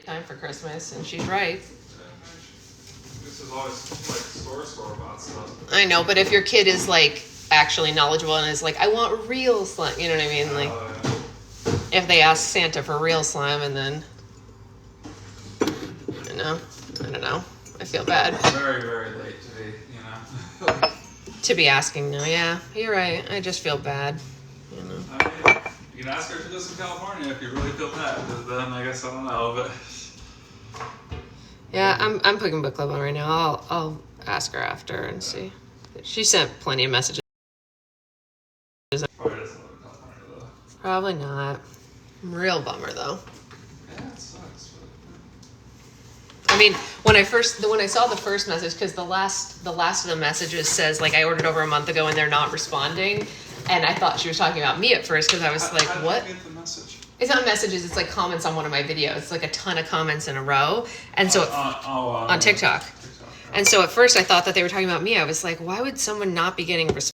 time for Christmas, and she's right. This is always like store bought stuff. I know, but if your kid is like actually knowledgeable and is like, I want real slime, you know what I mean? Like, if they ask Santa for real slime and then, I don't know. I feel bad. Very, very late to be, to be asking now, yeah, you're right. I just feel bad, I mean, you can ask her to this in California if you really feel bad. Then I guess I don't know, but. Yeah, I'm putting book club on right now. I'll ask her after and see. She sent plenty of messages. Probably doesn't live in California though. Probably not. Real bummer though. Yeah, it sucks. I mean, when I saw the first message, because the last of the messages says like I ordered over a month ago and they're not responding, and I thought she was talking about me at first because I was like, how what? Did you get the message? It's not messages. It's like comments on one of my videos. It's like a ton of comments in a row, and so on TikTok. And so at first I thought that they were talking about me. I was like, why would someone not be getting response?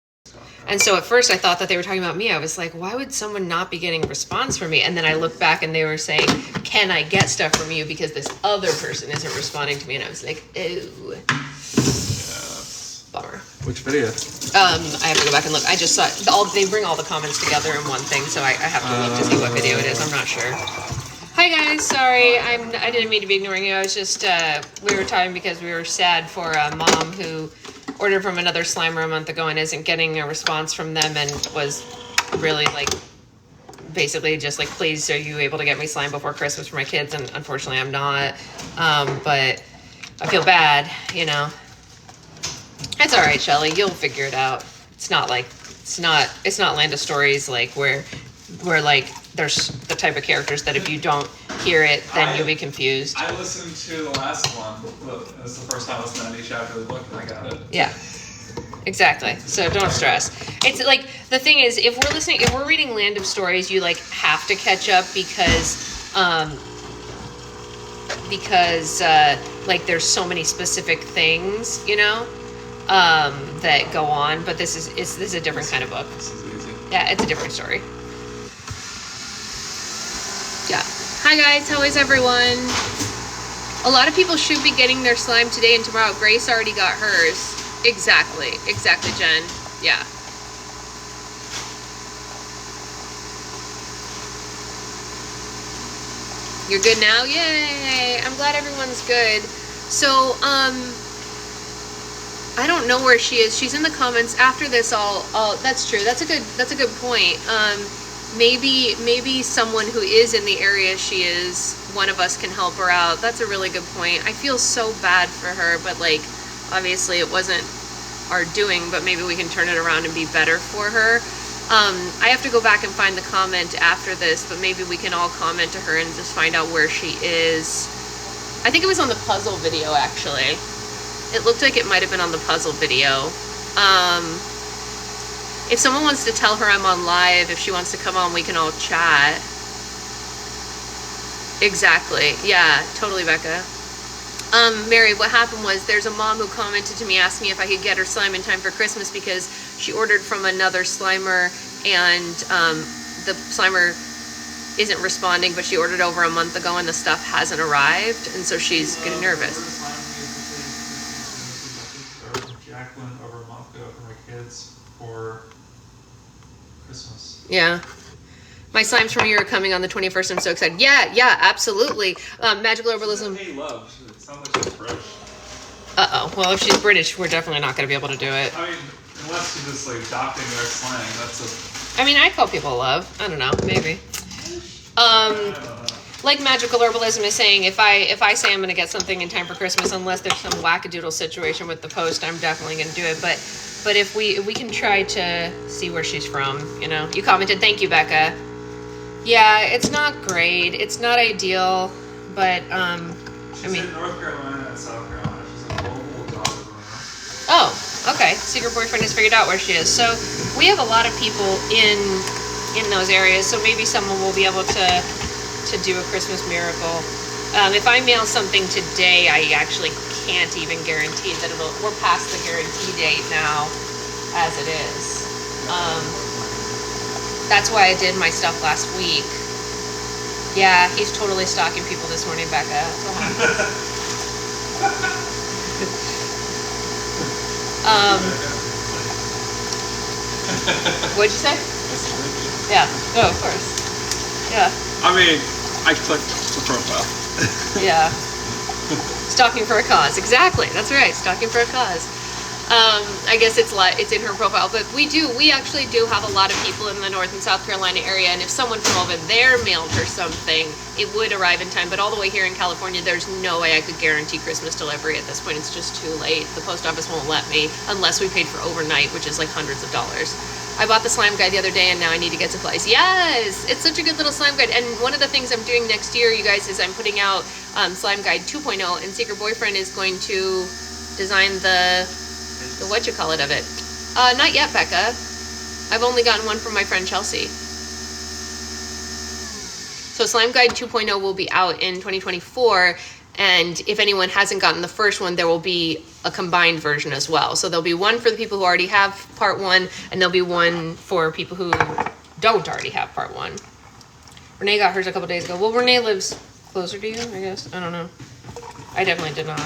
And so at first I thought that they were talking about me. I was like, why would someone not be getting response from me? And then I looked back and they were saying, can I get stuff from you because this other person isn't responding to me? And I was like, oh, bummer. Which video? I have to go back and look. I just saw they bring all the comments together in one thing, so I have to look to see what video it is. I'm not sure. Hi guys, sorry, I didn't mean to be ignoring you. I was just we were talking because we were sad for a mom who ordered from another Slimer a month ago and isn't getting a response from them, and was really like basically just like, please, are you able to get me slime before Christmas for my kids? And unfortunately I'm not, but I feel bad, It's all right, Shelly, you'll figure it out. It's not Land of Stories like where like there's the type of characters that if you don't hear it, then you'll be confused. I listened to the last one. It was the first time I listened to any chapter of the book, and I got it. Yeah, exactly. So don't stress. It's like, the thing is, if we're reading Land of Stories, you like have to catch up because like there's so many specific things, that go on. But this is a different kind of book. This is easy. Yeah, it's a different story. Yeah. Hi guys, how is everyone? A lot of people should be getting their slime today and tomorrow. Grace already got hers. Exactly, Jen. Yeah. You're good now? Yay! I'm glad everyone's good. So, I don't know where she is. She's in the comments. After this, that's true. That's a good point. Maybe someone who is in the area she is, one of us can help her out. That's a really good point. I feel so bad for her, but like, obviously it wasn't our doing, but maybe we can turn it around and be better for her. I have to go back and find the comment after this, but maybe we can all comment to her and just find out where she is. I think it was on the puzzle video, actually. It looked like it might have been on the puzzle video. If someone wants to tell her I'm on live, if she wants to come on, we can all chat. Exactly. Yeah, totally, Becca. Mary, what happened was there's a mom who commented to me, asked me if I could get her slime in time for Christmas because she ordered from another Slimer and the Slimer isn't responding, but she ordered over a month ago and the stuff hasn't arrived, and so she's getting nervous. Jacqueline over a month ago for my kids for Christmas. Yeah. My slimes from you are coming on the 21st. I'm so excited. Yeah, absolutely. Magical Herbalism. Hey, love. It sounds like she's British. Uh-oh. Well, if she's British, we're definitely not going to be able to do it. I mean, unless she's just like adopting their slang. I mean, I call people love. I don't know. Maybe. Like Magical Herbalism is saying, if I say I'm going to get something in time for Christmas, unless there's some wackadoodle situation with the post, I'm definitely going to do it. But if we can try to see where she's from, You commented, thank you, Becca. Yeah, it's not great. It's not ideal, but she's in North Carolina and South Carolina. She's a global dog groomer. Oh, okay. Secret boyfriend has figured out where she is. So we have a lot of people in those areas. So maybe someone will be able to do a Christmas miracle. If I mail something today, I actually can't even guarantee that we're past the guarantee date now, as it is. That's why I did my stuff last week. Yeah, he's totally stalking people this morning, Becca. That's what happened. What'd you say? Yeah. Oh, of course. Yeah. I mean, I clicked the profile. Yeah. Stalking for a cause. Exactly. That's right. Stalking for a cause. I guess it's in her profile, but we actually do have a lot of people in the North and South Carolina area, and if someone from over there mailed her something, it would arrive in time. But all the way here in California, there's no way I could guarantee Christmas delivery at this point. It's just too late. The post office won't let me unless we paid for overnight, which is like hundreds of dollars. I bought the slime guide the other day, and now I need to get supplies. Yes, it's such a good little slime guide. And one of the things I'm doing next year, you guys, is I'm putting out Slime Guide 2.0, and Secret Boyfriend is going to design the whatchamacallit of it. Not yet, Becca. I've only gotten one from my friend Chelsea. So Slime Guide 2.0 will be out in 2024, and if anyone hasn't gotten the first one, there will be a combined version as well. So there'll be one for the people who already have part one, and there'll be one for people who don't already have part one. Renee got hers a couple days ago. Well, Renee lives closer to you, I guess. I don't know. I definitely did not.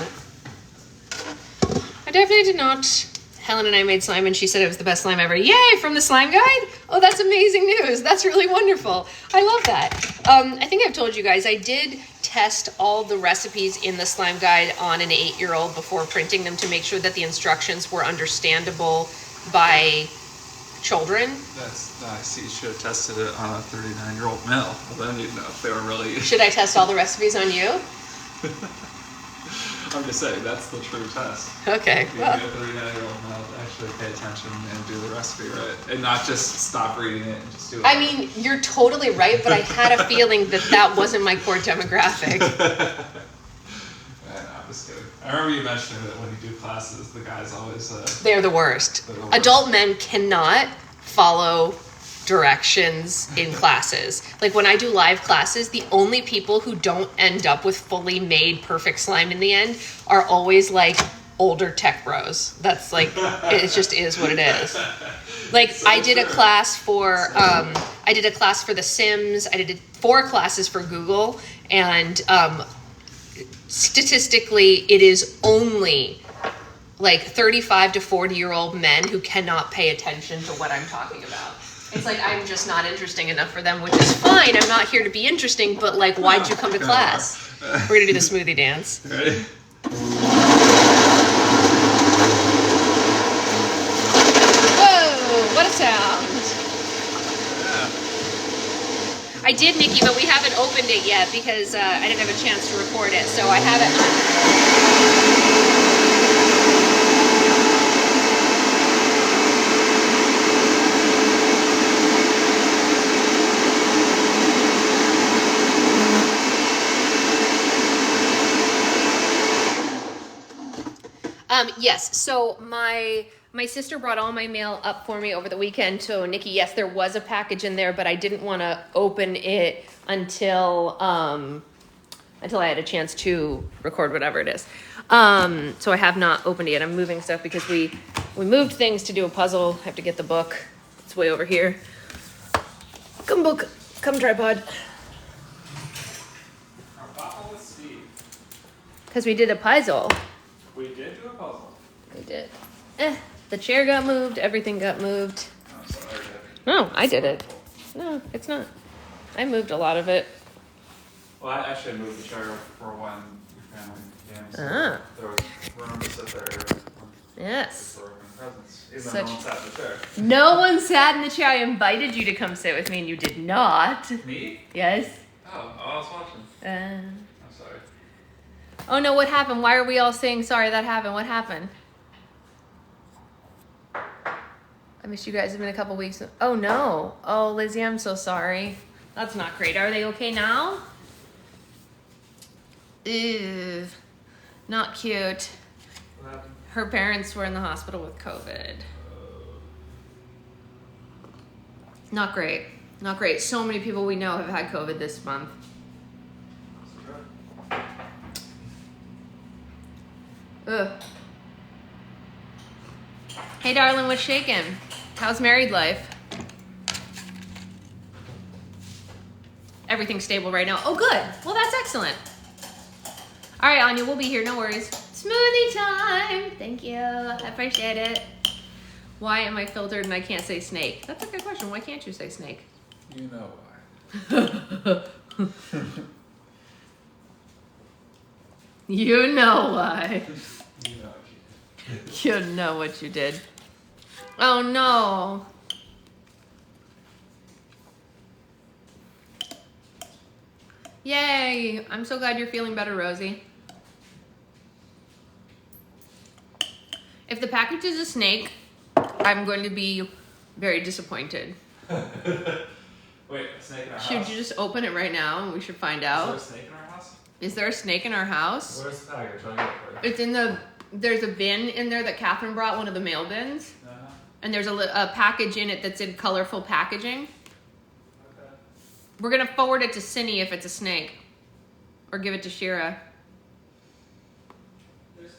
Helen and I made slime, and she said it was the best slime ever. Yay, from the Slime Guide? Oh, that's amazing news. That's really wonderful. I love that. I think I've told you guys, I did test all the recipes in the Slime Guide on an 8-year-old before printing them to make sure that the instructions were understandable by children. That's nice. You should have tested it on a 39-year-old male. Well, then you'd know if they were really... Should I test all the recipes on you? I'm just saying, that's the true test. Okay. You get a 39-year-old male to actually pay attention and do the recipe right. And not just stop reading it and just do it. I mean, you're totally right, but I had a feeling that wasn't my core demographic. I'm just kidding. I remember you mentioning that when you do classes, the guys always... They're the worst. Adult men cannot follow directions in classes. Like when I do live classes, the only people who don't end up with fully made perfect slime in the end are always like older tech bros. That's like, it just is what it is. Like I did a class for The Sims. I did 4 classes for Google, and statistically it is only like 35 to 40-year-old men who cannot pay attention to what I'm talking about. It's like I'm just not interesting enough for them, which is fine. I'm not here to be interesting, but like, why'd you come to class? We're gonna do the smoothie dance. Ready? Whoa, what a sound. I did, Nikki, but we haven't opened it yet because I didn't have a chance to record it, so I have it. Yes, so my sister brought all my mail up for me over the weekend. So Nikki, yes, there was a package in there, but I didn't want to open it until I had a chance to record whatever it is. So I have not opened it yet. I'm moving stuff because we moved things to do a puzzle. I have to get the book. It's way over here. Come book, come tripod. Because we did a puzzle. We did do a puzzle. We did. The chair got moved. Everything got moved. Oh, sorry. No, I did it. No, it's not. I moved a lot of it. Well, I actually moved the chair for when your family came. So there was room to sit there. Yes. For opening presents. Even though no one sat in the chair. No one sat in the chair. I invited you to come sit with me, and you did not. Me? Yes. Oh, I was watching. I'm sorry. Oh no, what happened? Why are we all saying sorry that happened? What happened? I missed you guys. It's been a couple weeks. Oh no. Oh, Lizzie, I'm so sorry. That's not great. Are they okay now? Ew. Not cute. What happened? Her parents were in the hospital with COVID. Not great. Not great. So many people we know have had COVID this month. Ugh. Hey, darling, what's shaking? How's married life? Everything's stable right now. Oh, good. Well, that's excellent. All right, Anya, we'll be here. No worries. Smoothie time. Thank you. I appreciate it. Why am I filtered and I can't say snake? That's a good question. Why can't you say snake? You know why. You know why. You know You know what you did. Oh, no. Yay. I'm so glad you're feeling better, Rosie. If the package is a snake, I'm going to be very disappointed. Wait, a snake in our Should house? you just open it right now? We should find Is there out. a snake in our house? Is there a snake in our house? Where's the package? I'll get it for you. It's in the, there's a bin in there that Catherine brought, one of the mail bins. Uh-huh. And there's a package in it that's in colorful packaging. Okay. We're gonna forward it to Cindy if it's a snake. Or give it to Shira. There's...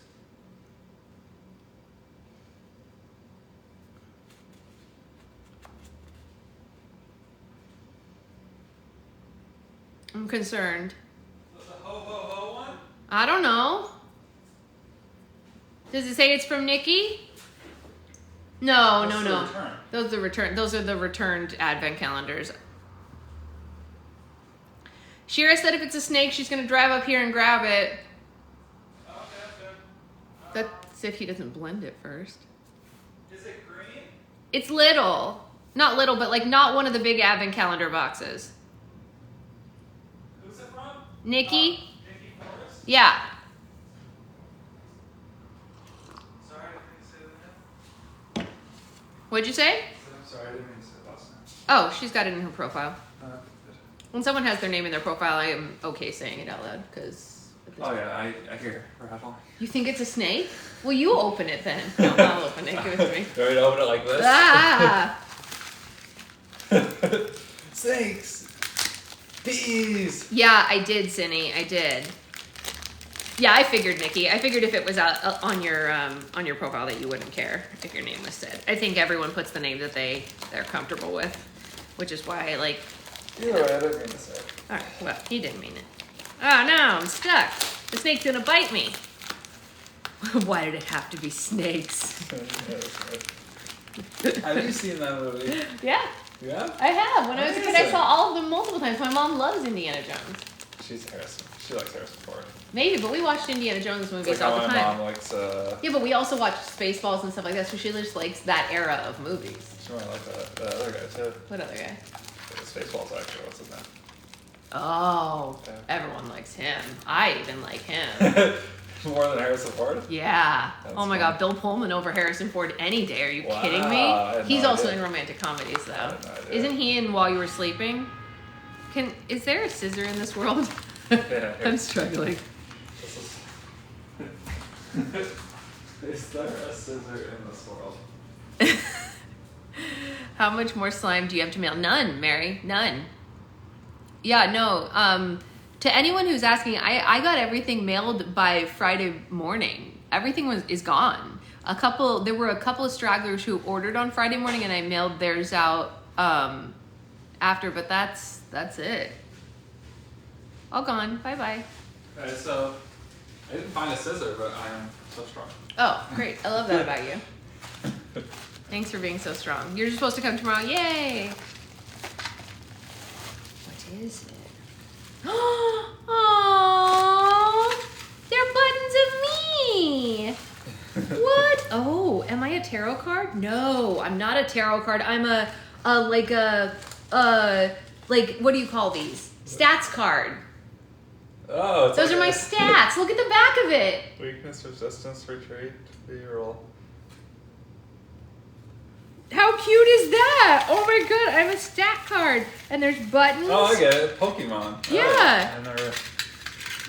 I'm concerned. The ho one? I don't know. Does it say it's from Nikki? No, That's no, the no. return. Those are the returned advent calendars. Shira said if it's a snake, she's gonna drive up here and grab it. Okay, okay. That's if he doesn't blend it first. Is it green? It's little. Not little, but like not one of the big advent calendar boxes. Who's it from? Nikki? Nikki Forrest? Yeah. Sorry, I didn't say the name. What'd you say? I'm sorry, I didn't mean to say the last name. Oh, she's got it in her profile. Good. When someone has their name in their profile, I am okay saying it out loud because. Oh yeah, I hear rattle. You think it's a snake? Well, you open it then. No, I'll open it. Give it to me. Do you want me to open it like this? Ah! Snakes! Bees! Yeah, I did, Cindy. I did. Yeah, I figured, Nikki. I figured if it was on your profile that you wouldn't care if your name was said. I think everyone puts the name that they're comfortable with, which is why I like. Either way, I didn't mean to say it. All right. Well, he didn't mean it. Oh no, I'm stuck. The snake's gonna bite me. Why did it have to be snakes? Have you seen that movie? Yeah, Yeah? I have. When I was a kid, I Amazing. saw all of them multiple times. My mom loves Indiana Jones. She's Harrison. She likes Harrison Ford. Maybe, but we watched Indiana Jones It's movies like how all the my time. mom likes, Yeah, but we also watched Spaceballs and stuff like that, so she just likes that era of movies. she might like the other guy too. What other guy? Spaceballs actually, what's his name? Oh, Yeah. everyone likes him. I even like him. More than Harrison Ford? Yeah. That's Oh my funny. God, Bill Pullman over Harrison Ford any day. Are you Wow, kidding I me? had He's no also idea. in romantic comedies though. had no idea. Isn't he in While You Were Sleeping? Is there a scissor in this world? Yeah, I'm struggling. This is... Is there a scissor in this world? How much more slime do you have to mail? None, Mary. None. Yeah, no. To anyone who's asking, I got everything mailed by Friday morning. Everything is gone. There were a couple of stragglers who ordered on Friday morning, and I mailed theirs out after. But that's it. All gone. Bye bye. Okay, so I didn't find a scissor, but I am so strong. Oh, great! I love that about you. Thanks for being so strong. You're supposed to come tomorrow. Yay! What is it? Oh, they're buttons of me. What? Oh, am I a tarot card? No, I'm not a tarot card. I'm like what do you call these? Stats card. Oh, it's Those like are my a- stats. Look at the back of it. Weakness, resistance, retreat, reroll. How cute is that? Oh my god, I have a stat card. And there's buttons. Oh, I get it. Pokemon. Yeah. I never...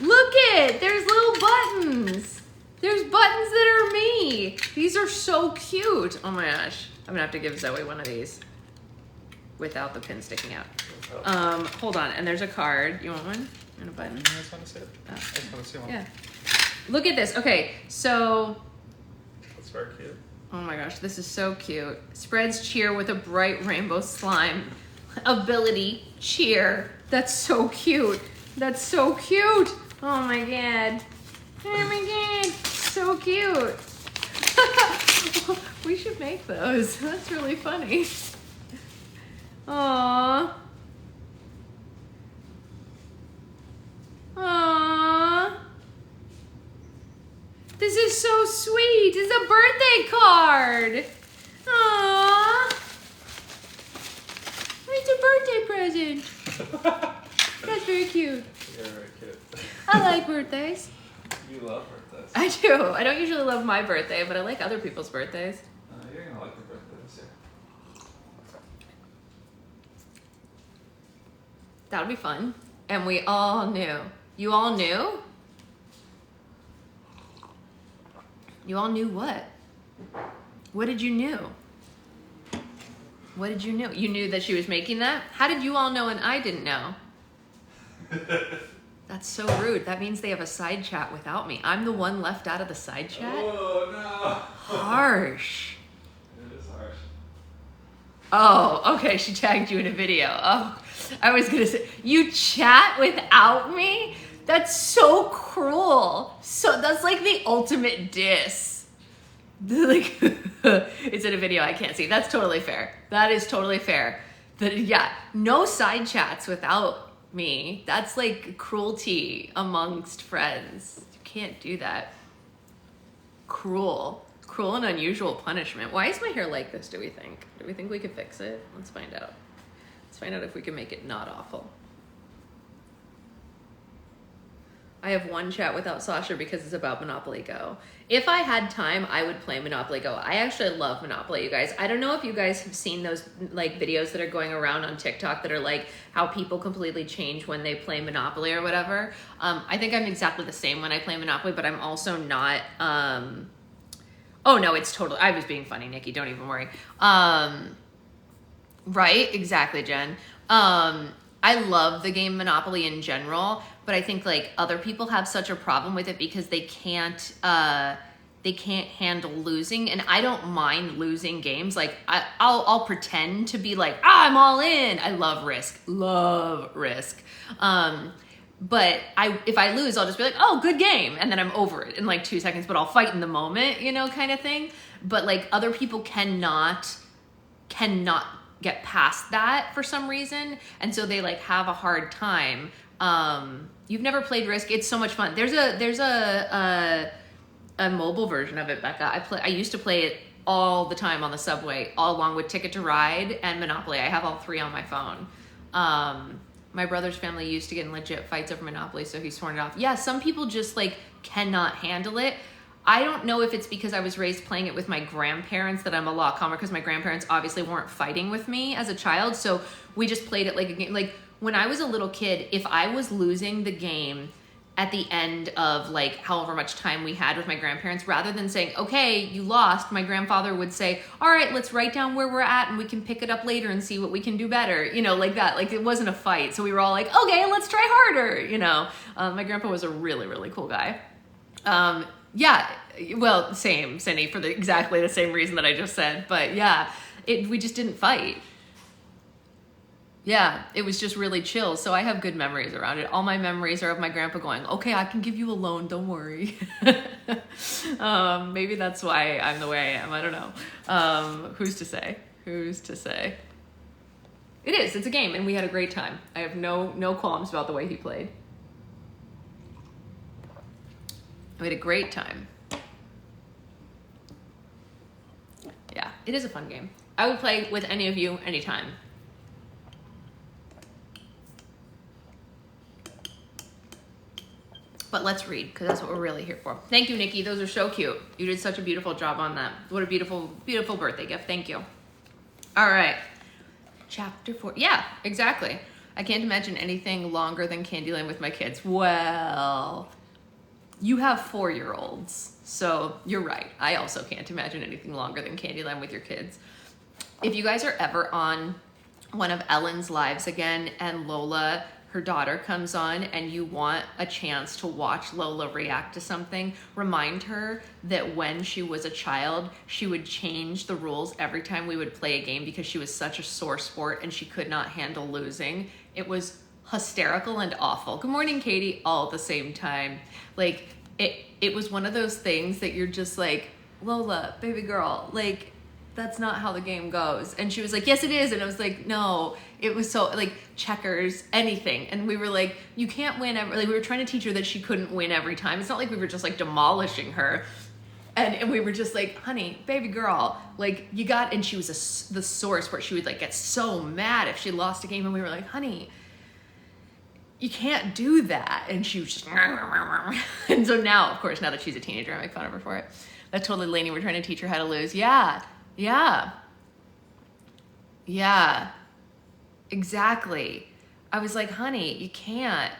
Look it, there's little buttons. There's buttons that are me. These are so cute. Oh my gosh. I'm gonna have to give Zoe one of these without the pin sticking out. Hold on, and there's a card. You want one? And a button? I just want to see it. Oh. I just want to see one. Yeah. Look at this. Okay, so That's very cute. oh my gosh, this is so cute. Spreads cheer with a bright rainbow slime. Ability cheer. That's so cute. That's so cute. Oh my god. Oh my god. So cute. We should make those. That's really funny. Aww. Aww. This is so sweet. It's a birthday card. Aww. It's a birthday present. That's very cute. You're very cute. I like birthdays. You love birthdays. I do. I don't usually love my birthday, but I like other people's birthdays. You're gonna like the birthdays, yeah. That would be fun. And we all knew. You all knew? You all knew what? What did you knew? What did you know? You knew that she was making that? How did you all know and I didn't know? That's so rude. That means they have a side chat without me. I'm the one left out of the side chat? Oh, no. Harsh. It is harsh. Oh, okay. She tagged you in a video. Oh, I was going to say, you chat without me? That's so cruel. So that's like the ultimate diss. Like, it's in a video I can't see. That's totally fair. That is totally fair. But yeah, no side chats without me. That's like cruelty amongst friends. You can't do that. Cruel. Cruel and unusual punishment. Why is my hair like this, do we think? Do we think we could fix it? Let's find out. Let's find out if we can make it not awful. I have one chat without Sasha because it's about Monopoly Go. If I had time, I would play Monopoly Go. I actually love Monopoly, you guys. I don't know if you guys have seen those like videos that are going around on TikTok that are like how people completely change when they play Monopoly or whatever. I think I'm exactly the same when I play Monopoly, but I'm also not, oh no, it's totally, I was being funny, Nikki, don't even worry. Right, exactly, Jen. I love the game Monopoly in general, but I think like other people have such a problem with it because they can't handle losing, and I don't mind losing games. Like I'll pretend to be like, I'm all in. I love Risk. But if I lose, I'll just be like, oh, good game, and then I'm over it in like 2 seconds. But I'll fight in the moment, you know, kind of thing. But like other people cannot get past that for some reason, and so they like have a hard time. You've never played Risk? It's so much fun. There's a mobile version of it, Becca. I used to play it all the time on the subway, all along with Ticket to Ride and Monopoly. I have all three on my phone. My brother's family used to get in legit fights over Monopoly, so he's sworn it off. Yeah, some people just like cannot handle it. I don't know if it's because I was raised playing it with my grandparents that I'm a lot calmer, because my grandparents obviously weren't fighting with me as a child, so we just played it like a game. Like when I was a little kid, if I was losing the game at the end of like however much time we had with my grandparents, rather than saying, okay, you lost, my grandfather would say, all right, let's write down where we're at and we can pick it up later and see what we can do better, you know, like that. Like it wasn't a fight, so we were all like, okay, let's try harder, you know. My grandpa was a really, really cool guy. Yeah, well, same, Cindy, for exactly the same reason that I just said. But yeah, we just didn't fight. Yeah, it was just really chill. So I have good memories around it. All my memories are of my grandpa going, okay, I can give you a loan, don't worry. Maybe that's why I'm the way I am, I don't know. Who's to say? Who's to say? It is, it's a game, and we had a great time. I have no qualms about the way he played. We had a great time. Yeah, it is a fun game. I would play with any of you anytime. But let's read, because that's what we're really here for. Thank you, Nikki. Those are so cute. You did such a beautiful job on that. What a beautiful, beautiful birthday gift. Thank you. All right. Chapter 4. Yeah, exactly. I can't imagine anything longer than Candyland with my kids. Well, you have 4-year-olds, so you're right. I also can't imagine anything longer than Candyland with your kids. If you guys are ever on one of Ellen's lives again and Lola, her daughter, comes on and you want a chance to watch Lola react to something, remind her that when she was a child, she would change the rules every time we would play a game because she was such a sore sport and she could not handle losing. It was hysterical and awful. Good morning, Katie, all at the same time. Like, it was one of those things that you're just like, Lola, baby girl, like, that's not how the game goes. And she was like, yes, it is. And I was like, no, it was so, like, checkers, anything. And we were like, you can't win every, like, we were trying to teach her that she couldn't win every time. It's not like we were just, like, demolishing her. And we were just like, honey, baby girl, like, you got, and she was the source where she would, like, get so mad if she lost a game. And we were like, honey, you can't do that. And she was just, and so now, of course, now that she's a teenager, I make fun of her for it. That's totally Lainey. We're trying to teach her how to lose. Yeah, exactly. I was like, honey, you can't.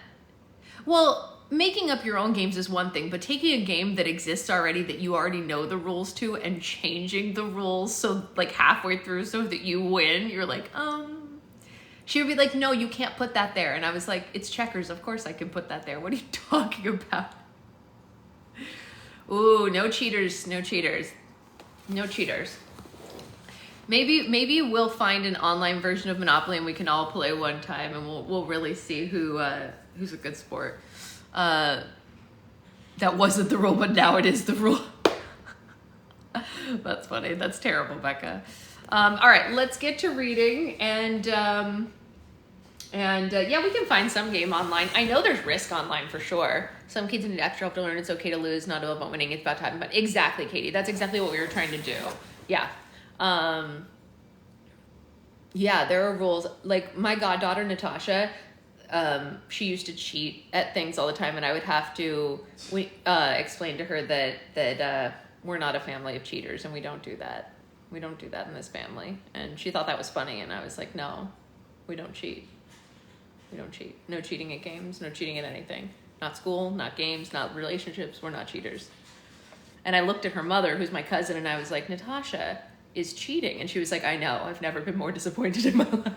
Well, making up your own games is one thing, but taking a game that exists already that you already know the rules to and changing the rules so, like, halfway through so that you win, you're like, She would be like, no, you can't put that there. And I was like, it's checkers. Of course I can put that there. What are you talking about? Ooh, no cheaters, no cheaters. No cheaters. Maybe we'll find an online version of Monopoly and we can all play one time and we'll really see who's a good sport. That wasn't the rule, but now it is the rule. That's funny. That's terrible, Becca. All right, let's get to reading and yeah, we can find some game online. I know there's Risk online for sure. Some kids need extra help to learn it's okay to lose, not about winning. It's about time. But exactly, Katie. That's exactly what we were trying to do. Yeah. Yeah, there are rules. Like my goddaughter, Natasha, she used to cheat at things all the time. And I would have to explain to her that we're not a family of cheaters and we don't do that. We don't do that in this family. And she thought that was funny. And I was like, no, we don't cheat. We don't cheat. No cheating at games, no cheating at anything. Not school, not games, not relationships. We're not cheaters. And I looked at her mother, who's my cousin, and I was like, Natasha is cheating. And she was like, I know. I've never been more disappointed in my life.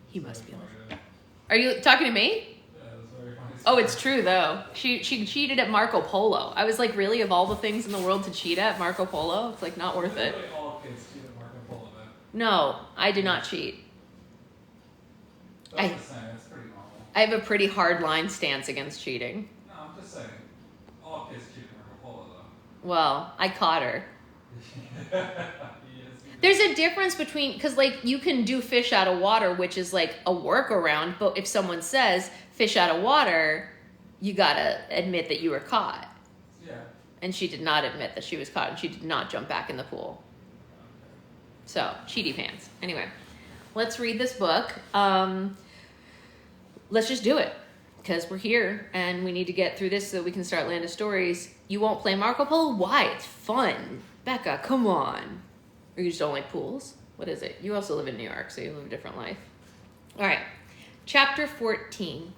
He must be like, are you talking to me? Oh, it's true though. She cheated at Marco Polo. I was like, really? Of all the things in the world to cheat at, Marco Polo? It's like not worth it. All kids cheat at Marco Polo, man. No, I do not cheat. That's just saying, it's pretty normal. I have a pretty hard line stance against cheating. No, I'm just saying, all kids cheat at Marco Polo, though. Well, I caught her. Yes, There's a difference between, because like you can do fish out of water, which is like a workaround, but if someone says fish out of water, you gotta admit that you were caught. Yeah. And she did not admit that she was caught, and she did not jump back in the pool. So, cheaty pants. Anyway, let's read this book. Let's just do it, because we're here, and we need to get through this so that we can start Land of Stories. You won't play Marco Polo? Why? It's fun. Becca, come on. Or you just don't like pools? What is it? You also live in New York, so you live a different life. All right, chapter 14.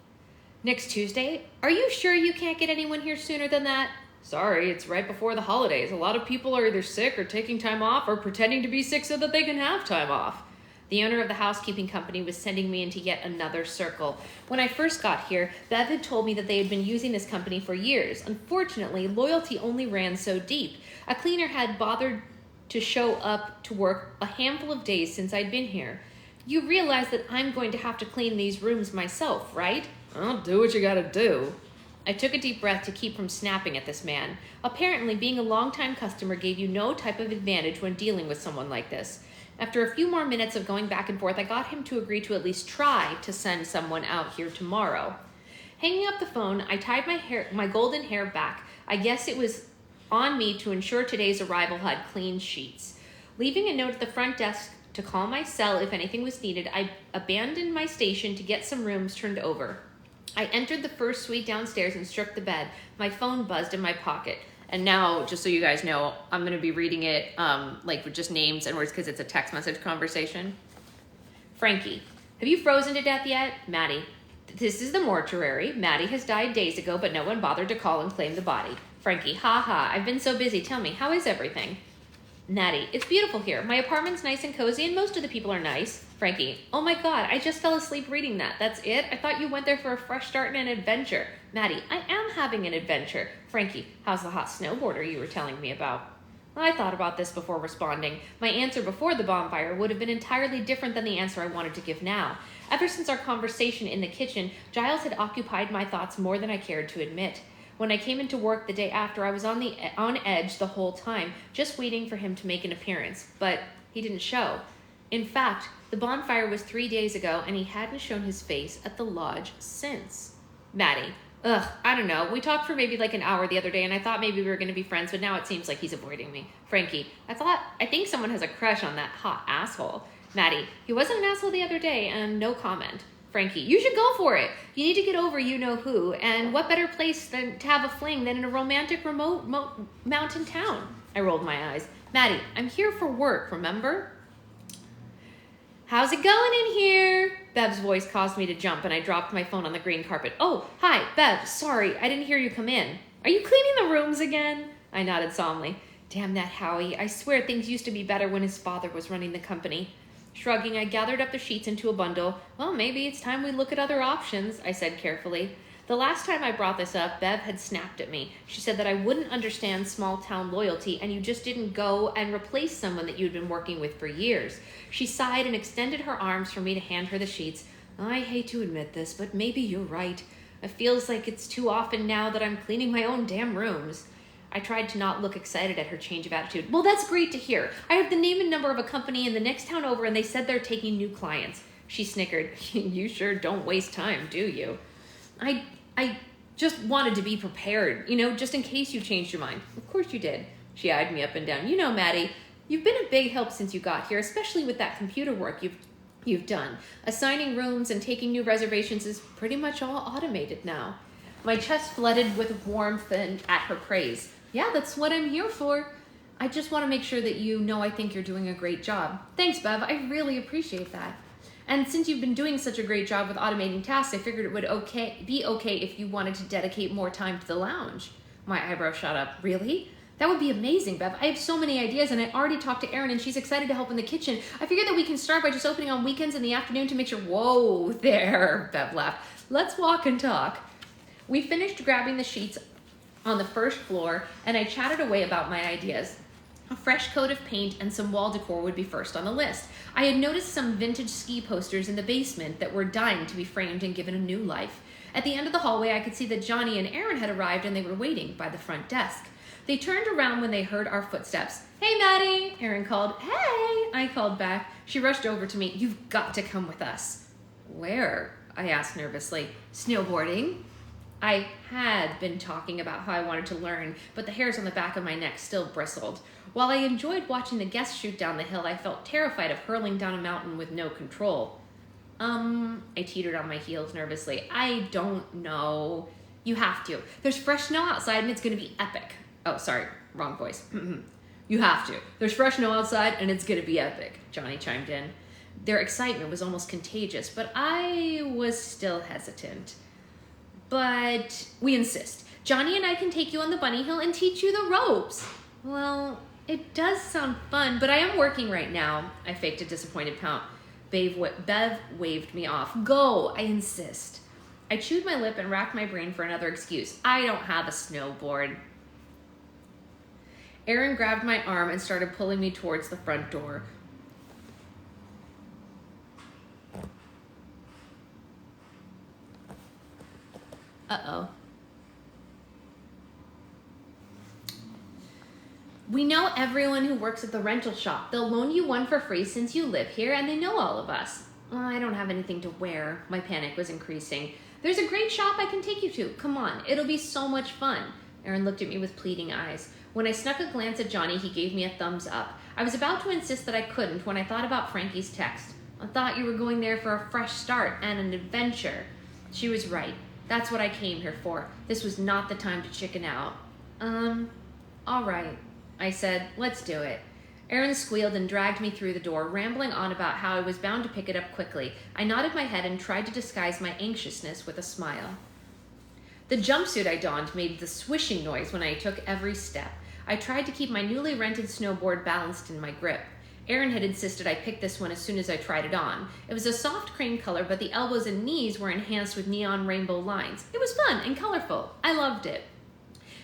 Next Tuesday? Are you sure you can't get anyone here sooner than that? Sorry, it's right before the holidays. A lot of people are either sick or taking time off or pretending to be sick so that they can have time off. The owner of the housekeeping company was sending me into yet another circle. When I first got here, Bev had told me that they had been using this company for years. Unfortunately, loyalty only ran so deep. A cleaner had bothered to show up to work a handful of days since I'd been here. You realize that I'm going to have to clean these rooms myself, right? Well, do what you gotta do. I took a deep breath to keep from snapping at this man. Apparently, being a longtime customer gave you no type of advantage when dealing with someone like this. After a few more minutes of going back and forth, I got him to agree to at least try to send someone out here tomorrow. Hanging up the phone, I tied my golden hair back. I guess it was on me to ensure today's arrival had clean sheets. Leaving a note at the front desk to call my cell if anything was needed, I abandoned my station to get some rooms turned over. I entered the first suite downstairs and struck the bed. My phone buzzed in my pocket. And now, just so you guys know, I'm going to be reading it like with just names and words because it's a text message conversation. Frankie, have you frozen to death yet? Maddie, this is the mortuary. Maddie has died days ago, but no one bothered to call and claim the body. Frankie, ha, I've been so busy. Tell me, how is everything? Natty, it's beautiful here. My apartment's nice and cozy, and most of the people are nice. Frankie, oh my God, I just fell asleep reading that. That's it? I thought you went there for a fresh start and an adventure. Maddie, I am having an adventure. Frankie, how's the hot snowboarder you were telling me about? I thought about this before responding. My answer before the bonfire would have been entirely different than the answer I wanted to give now. Ever since our conversation in the kitchen, Giles had occupied my thoughts more than I cared to admit. When I came into work the day after, I was on edge the whole time, just waiting for him to make an appearance, but he didn't show. In fact, the bonfire was 3 days ago, and he hadn't shown his face at the lodge since. Maddie. I don't know. We talked for maybe like an hour the other day, and I thought maybe we were going to be friends, but now it seems like he's avoiding me. Frankie. I think someone has a crush on that hot asshole. Maddie. He wasn't an asshole the other day, and no comment. Frankie. You should go for it. You need to get over you-know-who, and what better place than to have a fling than in a romantic remote mountain town? I rolled my eyes. Maddie. I'm here for work, remember? How's it going in here? Bev's voice caused me to jump, and I dropped my phone on the green carpet. Oh, hi, Bev. Sorry, I didn't hear you come in. Are you cleaning the rooms again? I nodded solemnly. Damn that Howie. I swear things used to be better when his father was running the company. Shrugging, I gathered up the sheets into a bundle. Well, maybe it's time we look at other options, I said carefully. The last time I brought this up, Bev had snapped at me. She said that I wouldn't understand small-town loyalty, and you just didn't go and replace someone that you'd been working with for years. She sighed and extended her arms for me to hand her the sheets. I hate to admit this, but maybe you're right. It feels like it's too often now that I'm cleaning my own damn rooms. I tried to not look excited at her change of attitude. Well, that's great to hear. I have the name and number of a company in the next town over, and they said they're taking new clients. She snickered. You sure don't waste time, do you? I just wanted to be prepared, just in case you changed your mind. Of course you did. She eyed me up and down. Maddie, you've been a big help since you got here, especially with that computer work you've done. Assigning rooms and taking new reservations is pretty much all automated now. My chest flooded with warmth and at her praise. Yeah, that's what I'm here for. I just want to make sure that you know I think you're doing a great job. Thanks, Bev. I really appreciate that. And since you've been doing such a great job with automating tasks, I figured it would be okay if you wanted to dedicate more time to the lounge. My eyebrow shot up. Really? That would be amazing, Bev. I have so many ideas, and I already talked to Erin, and she's excited to help in the kitchen. I figured that we can start by just opening on weekends in the afternoon to make sure... Whoa, there, Bev laughed. Let's walk and talk. We finished grabbing the sheets on the first floor, and I chatted away about my ideas. A fresh coat of paint and some wall decor would be first on the list. I had noticed some vintage ski posters in the basement that were dying to be framed and given a new life. At the end of the hallway, I could see that Johnny and Erin had arrived, and they were waiting by the front desk. They turned around when they heard our footsteps. Hey, Maddie, Erin called. Hey, I called back. She rushed over to me. You've got to come with us. Where? I asked nervously. Snowboarding. I had been talking about how I wanted to learn, but the hairs on the back of my neck still bristled. While I enjoyed watching the guests shoot down the hill, I felt terrified of hurling down a mountain with no control. I teetered on my heels nervously. I don't know. You have to. There's fresh snow outside, and it's going to be epic. Oh, sorry, wrong voice. You have to. There's fresh snow outside, and it's going to be epic, Johnny chimed in. Their excitement was almost contagious, but I was still hesitant. But we insist. Johnny and I can take you on the bunny hill and teach you the ropes. Well, it does sound fun, but I am working right now. I faked a disappointed pout. Bev waved me off. Go, I insist. I chewed my lip and racked my brain for another excuse. I don't have a snowboard. Erin grabbed my arm and started pulling me towards the front door. Uh-oh. We know everyone who works at the rental shop. They'll loan you one for free since you live here, and they know all of us. Well, I don't have anything to wear. My panic was increasing. There's a great shop I can take you to. Come on, it'll be so much fun. Erin looked at me with pleading eyes. When I snuck a glance at Johnny, he gave me a thumbs up. I was about to insist that I couldn't when I thought about Frankie's text. I thought you were going there for a fresh start and an adventure. She was right. That's what I came here for. This was not the time to chicken out. All right, I said. Let's do it. Erin squealed and dragged me through the door, rambling on about how I was bound to pick it up quickly. I nodded my head and tried to disguise my anxiousness with a smile. The jumpsuit I donned made the swishing noise when I took every step. I tried to keep my newly rented snowboard balanced in my grip. Erin had insisted I pick this one as soon as I tried it on. It was a soft cream color, but the elbows and knees were enhanced with neon rainbow lines. It was fun and colorful. I loved it.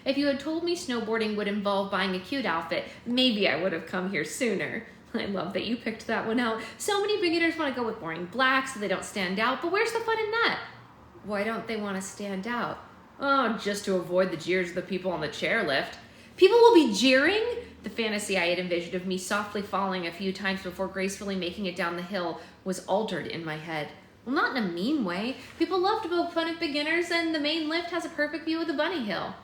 If you had told me snowboarding would involve buying a cute outfit, maybe I would have come here sooner. I love that you picked that one out. So many beginners want to go with boring black so they don't stand out, but where's the fun in that? Why don't they want to stand out? Oh, just to avoid the jeers of the people on the chairlift. People will be jeering? The fantasy I had envisioned of me softly falling a few times before gracefully making it down the hill was altered in my head. Well, not in a mean way. People love to poke fun at beginners, and the main lift has a perfect view of the bunny hill.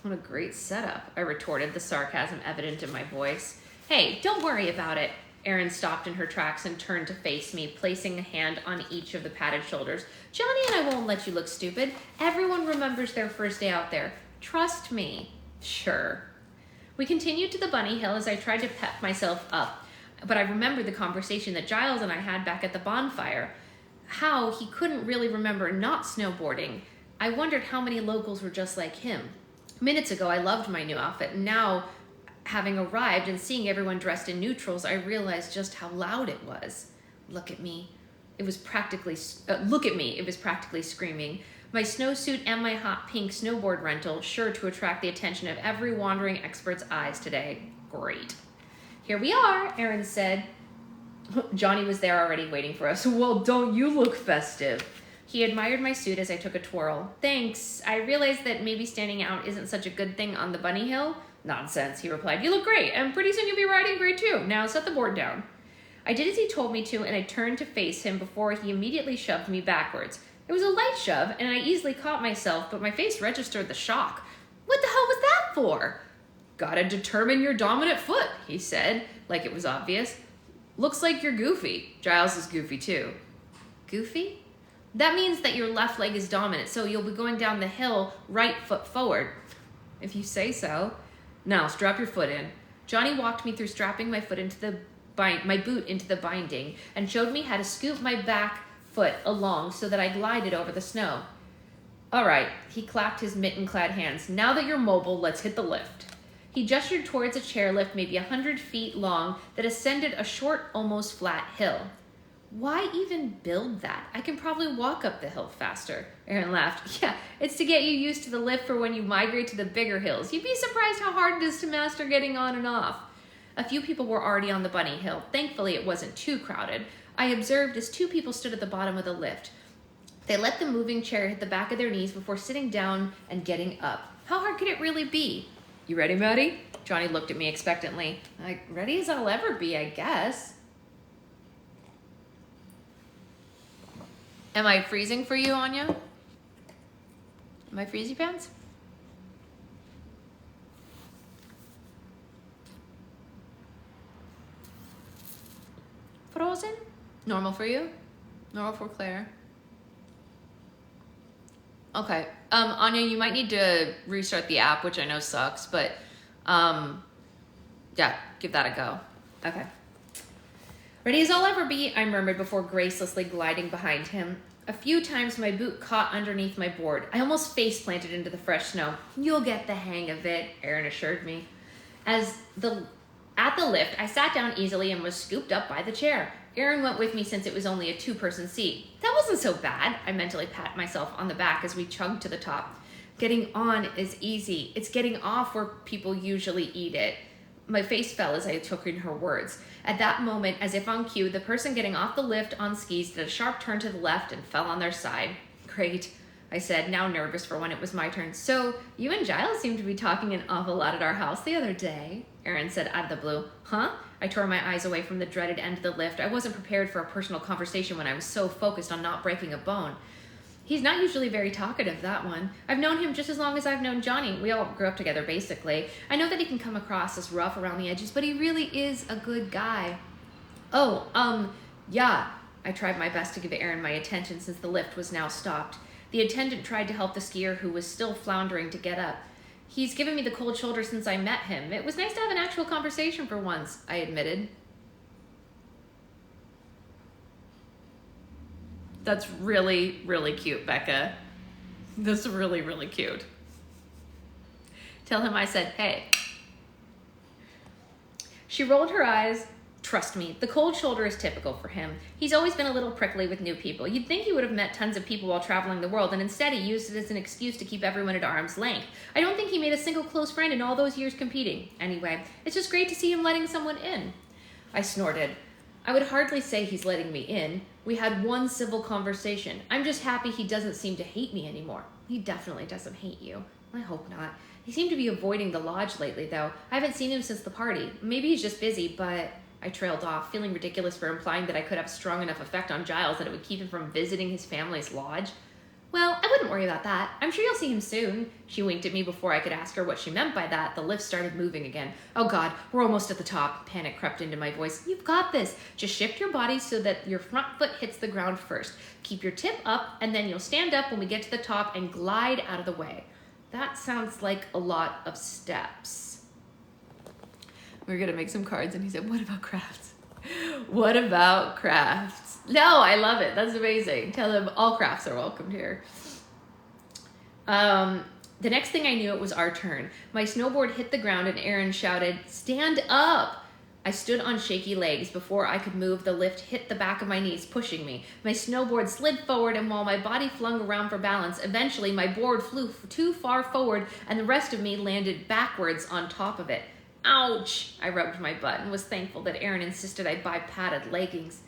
What a great setup, I retorted, the sarcasm evident in my voice. Hey, don't worry about it. Erin stopped in her tracks and turned to face me, placing a hand on each of the padded shoulders. Johnny and I won't let you look stupid. Everyone remembers their first day out there. Trust me. Sure. We continued to the bunny hill as I tried to pep myself up, but I remembered the conversation that Giles and I had back at the bonfire. How he couldn't really remember not snowboarding. I wondered how many locals were just like him. Minutes ago, I loved my new outfit, and now, having arrived and seeing everyone dressed in neutrals, I realized just how loud it was. Look at me. It was practically screaming. My snowsuit and my hot pink snowboard rental, sure to attract the attention of every wandering expert's eyes today. Great. Here we are, Erin said. Johnny was there already waiting for us. Well, don't you look festive? He admired my suit as I took a twirl. Thanks. I realized that maybe standing out isn't such a good thing on the bunny hill. Nonsense, he replied. You look great, and pretty soon you'll be riding great too. Now set the board down. I did as he told me to, and I turned to face him before he immediately shoved me backwards. It was a light shove, and I easily caught myself, but my face registered the shock. What the hell was that for? Gotta determine your dominant foot, he said, like it was obvious. Looks like you're goofy. Giles is goofy too. Goofy? That means that your left leg is dominant, so you'll be going down the hill right foot forward. If you say so. Now, strap your foot in. Johnny walked me through strapping my foot into my boot into the binding and showed me how to scoop my back foot along so that I glided over the snow. All right, he clapped his mitten-clad hands. Now that you're mobile, let's hit the lift. He gestured towards a chairlift maybe 100 feet long that ascended a short, almost flat hill. Why even build that? I can probably walk up the hill faster. Erin laughed. Yeah, it's to get you used to the lift for when you migrate to the bigger hills. You'd be surprised how hard it is to master getting on and off. A few people were already on the bunny hill. Thankfully, it wasn't too crowded. I observed as two people stood at the bottom of the lift. They let the moving chair hit the back of their knees before sitting down and getting up. How hard could it really be? You ready, Maddie? Johnny looked at me expectantly. Ready as I'll ever be, I guess. Am I freezing for you, Anya? Am I freezy pants? Frozen? Normal for you? Normal for Claire? Okay. Anya, you might need to restart the app, which I know sucks, but yeah, give that a go. Okay. Ready as I'll ever be, I murmured before gracelessly gliding behind him. A few times my boot caught underneath my board. I almost face-planted into the fresh snow. You'll get the hang of it, Erin assured me. At the lift, I sat down easily and was scooped up by the chair. Erin went with me since it was only a two-person seat. That wasn't so bad. I mentally pat myself on the back as we chugged to the top. Getting on is easy. It's getting off where people usually eat it. My face fell as I took in her words. At that moment, as if on cue, the person getting off the lift on skis did a sharp turn to the left and fell on their side. Great, I said, now nervous for when it was my turn. So, you and Giles seemed to be talking an awful lot at our house the other day, Erin said out of the blue. Huh? I tore my eyes away from the dreaded end of the lift. I wasn't prepared for a personal conversation when I was so focused on not breaking a bone. He's not usually very talkative, that one. I've known him just as long as I've known Johnny. We all grew up together, basically. I know that he can come across as rough around the edges, but he really is a good guy. Oh, yeah. I tried my best to give Erin my attention since the lift was now stopped. The attendant tried to help the skier who was still floundering to get up. He's given me the cold shoulder since I met him. It was nice to have an actual conversation for once, I admitted. That's really, really cute, Becca. That's really, really cute. Tell him I said, hey. She rolled her eyes Trust me, the cold shoulder is typical for him. He's always been a little prickly with new people. You'd think he would have met tons of people while traveling the world, and instead he used it as an excuse to keep everyone at arm's length. I don't think he made a single close friend in all those years competing. Anyway, it's just great to see him letting someone in. I snorted. I would hardly say he's letting me in. We had one civil conversation. I'm just happy he doesn't seem to hate me anymore. He definitely doesn't hate you. I hope not. He seemed to be avoiding the lodge lately, though. I haven't seen him since the party. Maybe he's just busy, but... I trailed off, feeling ridiculous for implying that I could have strong enough effect on Giles that it would keep him from visiting his family's lodge. Well, I wouldn't worry about that. I'm sure you'll see him soon. She winked at me before I could ask her what she meant by that. The lift started moving again. Oh God, we're almost at the top. Panic crept into my voice. You've got this. Just shift your body so that your front foot hits the ground first. Keep your tip up, and then you'll stand up when we get to the top and glide out of the way. That sounds like a lot of steps. We were gonna make some cards, and he said, what about crafts? What about crafts? No, I love it. That's amazing. Tell them all crafts are welcomed here. The next thing I knew, it was our turn. My snowboard hit the ground, and Aaron shouted, stand up! I stood on shaky legs. Before I could move, the lift hit the back of my knees, pushing me. My snowboard slid forward, and while my body flung around for balance, eventually my board flew too far forward, and the rest of me landed backwards on top of it. Ouch! I rubbed my butt and was thankful that Aaron insisted I buy padded leggings.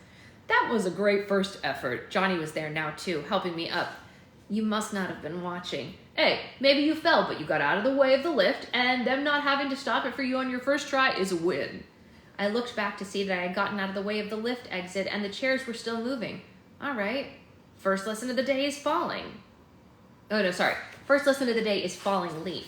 That was a great first effort. Johnny was there now too, helping me up. You must not have been watching. Hey, maybe you fell, but you got out of the way of the lift, and them not having to stop it for you on your first try is a win. I looked back to see that I had gotten out of the way of the lift exit, and the chairs were still moving. All right. First lesson of the day is falling. Oh, no, sorry. First lesson of the day is falling leaf.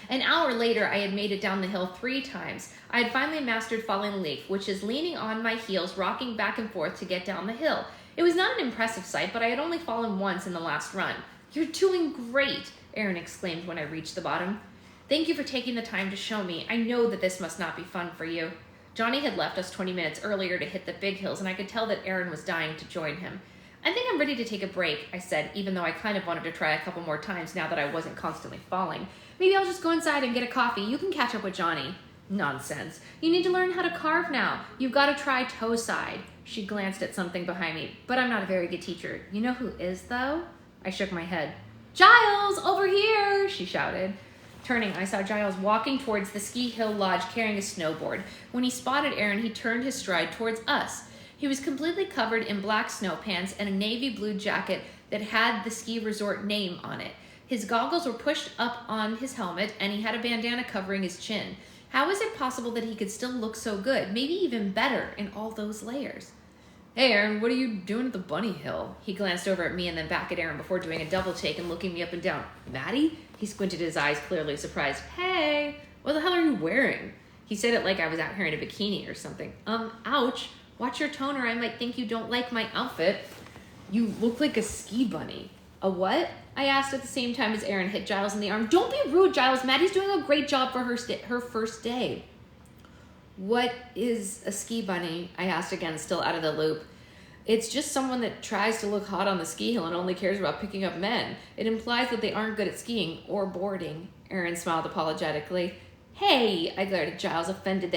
An hour later, I had made it down the hill 3 times. I had finally mastered falling leaf, which is leaning on my heels, rocking back and forth to get down the hill. It was not an impressive sight, but I had only fallen once in the last run. You're doing great, Aaron exclaimed when I reached the bottom. Thank you for taking the time to show me. I know that this must not be fun for you. Johnny had left us 20 minutes earlier to hit the big hills, and I could tell that Aaron was dying to join him. I think I'm ready to take a break, I said, even though I kind of wanted to try a couple more times now that I wasn't constantly falling. Maybe I'll just go inside and get a coffee. You can catch up with Johnny. Nonsense. You need to learn how to carve now. You've got to try toe side. She glanced at something behind me, but I'm not a very good teacher. You know who is, though? I shook my head. Giles, over here, she shouted. Turning, I saw Giles walking towards the ski hill lodge carrying a snowboard. When he spotted Aaron, he turned his stride towards us. He was completely covered in black snow pants and a navy blue jacket that had the ski resort name on it. His goggles were pushed up on his helmet, and he had a bandana covering his chin. How is it possible that he could still look so good, maybe even better, in all those layers? Hey, Aaron, what are you doing at the bunny hill? He glanced over at me and then back at Aaron before doing a double take and looking me up and down. Maddie? He squinted his eyes, clearly surprised. Hey, what the hell are you wearing? He said it like I was out here in a bikini or something. Ouch. Watch your tone or I might think you don't like my outfit. You look like a ski bunny. A what? I asked at the same time as Aaron hit Giles in the arm. Don't be rude, Giles. Maddie's doing a great job for her first day. What is a ski bunny? I asked again, still out of the loop. It's just someone that tries to look hot on the ski hill and only cares about picking up men. It implies that they aren't good at skiing or boarding. Aaron smiled apologetically. Hey, I glared at Giles, offended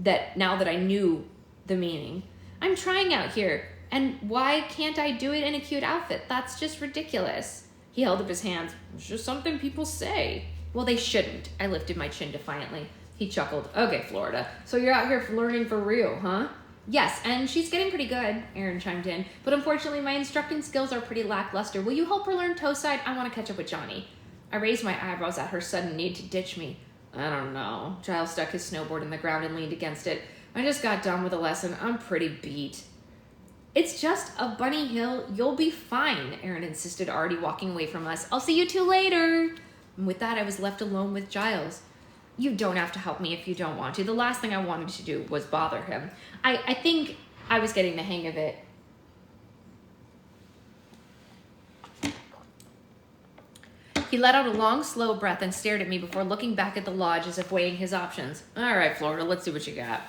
that now that I knew the meaning. I'm trying out here. And why can't I do it in a cute outfit? That's just ridiculous. He held up his hands. It's just something people say. Well, they shouldn't. I lifted my chin defiantly. He chuckled. Okay, Florida. So you're out here learning for real, huh? Yes, and she's getting pretty good, Aaron chimed in. But unfortunately, my instructing skills are pretty lackluster. Will you help her learn toe side? I want to catch up with Johnny. I raised my eyebrows at her sudden need to ditch me. I don't know. Giles stuck his snowboard in the ground and leaned against it. I just got done with a lesson. I'm pretty beat. It's just a bunny hill. You'll be fine, Aaron insisted, already walking away from us. I'll see you two later. And with that, I was left alone with Giles. You don't have to help me if you don't want to. The last thing I wanted to do was bother him. I think I was getting the hang of it. He let out a long, slow breath and stared at me before looking back at the lodge as if weighing his options. All right, Florida, let's see what you got.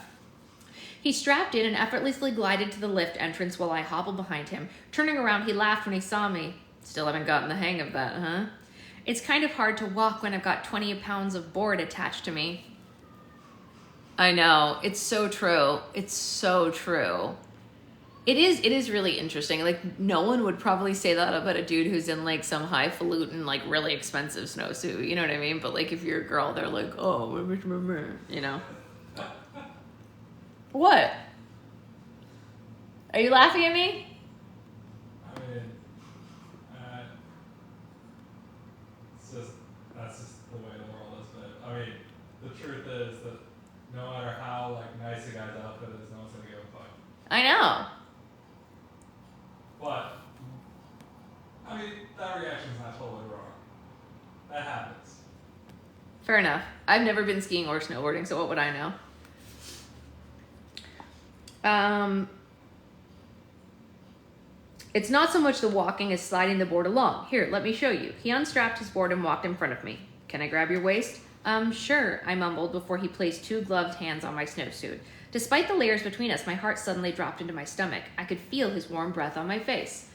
He strapped in and effortlessly glided to the lift entrance while I hobbled behind him. Turning around, he laughed when he saw me. Still haven't gotten the hang of that, huh? It's kind of hard to walk when I've got 20 pounds of board attached to me. I know. It's so true. It's so true. It is really interesting. Like, no one would probably say that about a dude who's in like some highfalutin, like really expensive snowsuit. You know what I mean? But like, if you're a girl, they're like, oh, you know. What? Are you laughing at me? I mean, that's just the way the world is. But I mean, the truth is that no matter how like nice a guy's outfit is, no one's gonna give a fuck. I know. But I mean, that reaction's not totally wrong. That happens. Fair enough. I've never been skiing or snowboarding, so what would I know? It's not so much the walking as sliding the board along. Here, let me show you. He unstrapped his board and walked in front of me. Can I grab your waist? Sure, I mumbled before he placed 2 gloved hands on my snowsuit. Despite the layers between us, my heart suddenly dropped into my stomach. I could feel his warm breath on my face.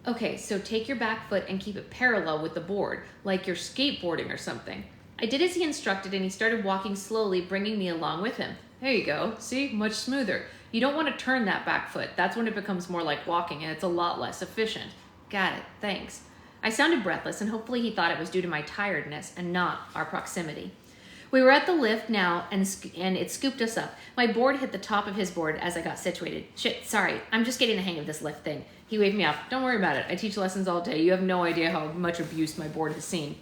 Okay, so take your back foot and keep it parallel with the board, like you're skateboarding or something. I did as he instructed, and he started walking slowly, bringing me along with him. There you go. See? Much smoother. You don't want to turn that back foot. That's when it becomes more like walking, and it's a lot less efficient. Got it. Thanks. I sounded breathless, and hopefully he thought it was due to my tiredness and not our proximity. We were at the lift now, and it scooped us up. My board hit the top of his board as I got situated. Shit, sorry. I'm just getting the hang of this lift thing. He waved me off. Don't worry about it. I teach lessons all day. You have no idea how much abuse my board has seen.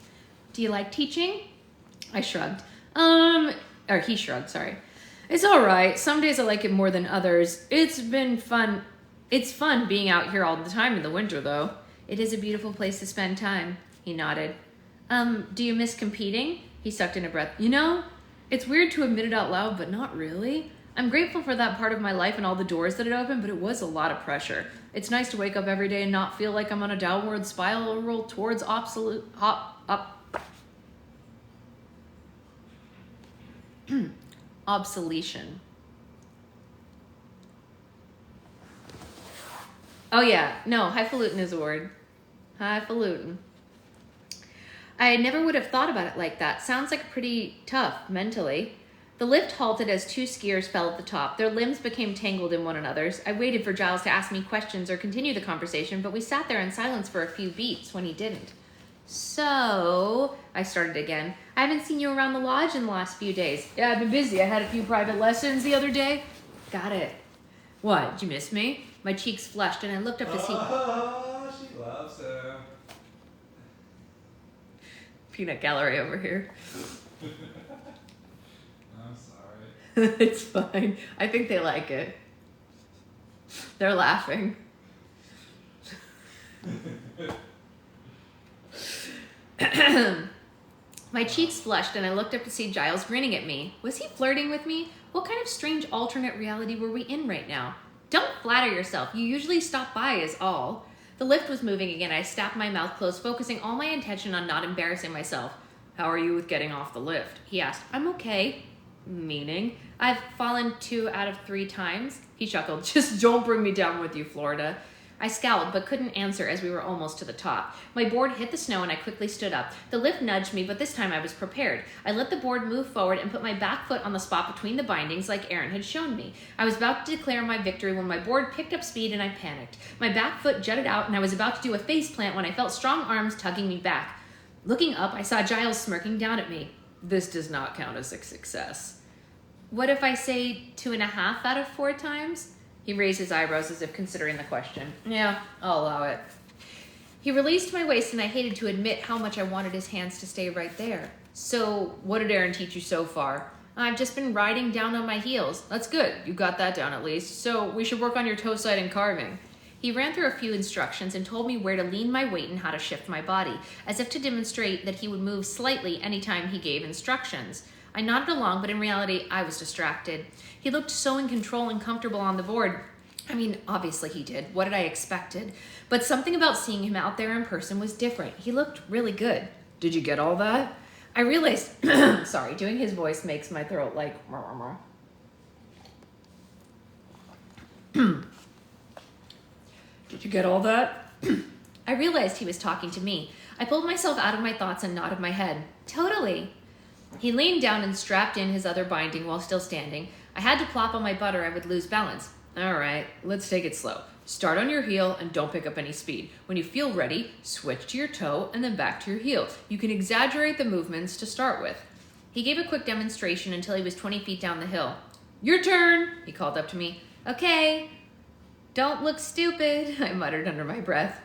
Do you like teaching? I shrugged. Or he shrugged, sorry. It's all right. Some days I like it more than others. It's been fun. It's fun being out here all the time in the winter, though. It is a beautiful place to spend time. He nodded. Do you miss competing? He sucked in a breath. You know, it's weird to admit it out loud, but not really. I'm grateful for that part of my life and all the doors that it opened, but it was a lot of pressure. It's nice to wake up every day and not feel like I'm on a downward spiral towards obsolescence. Oh yeah, no, highfalutin is a word. Highfalutin. I never would have thought about it like that. Sounds like pretty tough mentally. The lift halted as 2 skiers fell at the top. Their limbs became tangled in one another's. I waited for Giles to ask me questions or continue the conversation, but we sat there in silence for a few beats when he didn't. So, I started again. I haven't seen you around the lodge in the last few days. Yeah, I've been busy. I had a few private lessons the other day. Got it. What, did you miss me? My cheeks flushed and I looked up to see... Oh, she loves him. Peanut gallery over here. I'm sorry. It's fine. I think they like it. They're laughing. My cheeks flushed and I looked up to see Giles grinning at me. Was he flirting with me? What kind of strange alternate reality were we in right now? Don't flatter yourself. You usually stop by is all. The lift was moving again. I snapped my mouth closed, focusing all my attention on not embarrassing myself. How are you with getting off the lift? He asked. I'm okay. Meaning? I've fallen 2 out of 3 times. He chuckled. Just don't bring me down with you, Florida. I scowled, but couldn't answer as we were almost to the top. My board hit the snow and I quickly stood up. The lift nudged me, but this time I was prepared. I let the board move forward and put my back foot on the spot between the bindings like Aaron had shown me. I was about to declare my victory when my board picked up speed and I panicked. My back foot jutted out and I was about to do a face plant when I felt strong arms tugging me back. Looking up, I saw Giles smirking down at me. This does not count as a success. What if I say 2.5 out of 4 times? He raised his eyebrows as if considering the question. Yeah, I'll allow it. He released my waist and I hated to admit how much I wanted his hands to stay right there. So, what did Aaron teach you so far? I've just been riding down on my heels. That's good. You got that down at least. So, we should work on your toe side and carving. He ran through a few instructions and told me where to lean my weight and how to shift my body, as if to demonstrate that he would move slightly anytime he gave instructions. I nodded along, but in reality, I was distracted. He looked so in control and comfortable on the board. I mean, obviously he did. What did I expected? But something about seeing him out there in person was different. He looked really good. Did you get all that? I realized, sorry, doing his voice makes my throat like, Did you get all that? I realized he was talking to me. I pulled myself out of my thoughts and nodded my head. Totally. He leaned down and strapped in his other binding while still standing. I had to plop on my butt or I would lose balance. All right, let's take it slow. Start on your heel and don't pick up any speed. When you feel ready, switch to your toe and then back to your heel. You can exaggerate the movements to start with. He gave a quick demonstration until he was 20 feet down the hill. Your turn, he called up to me. Okay. Don't look stupid, I muttered under my breath.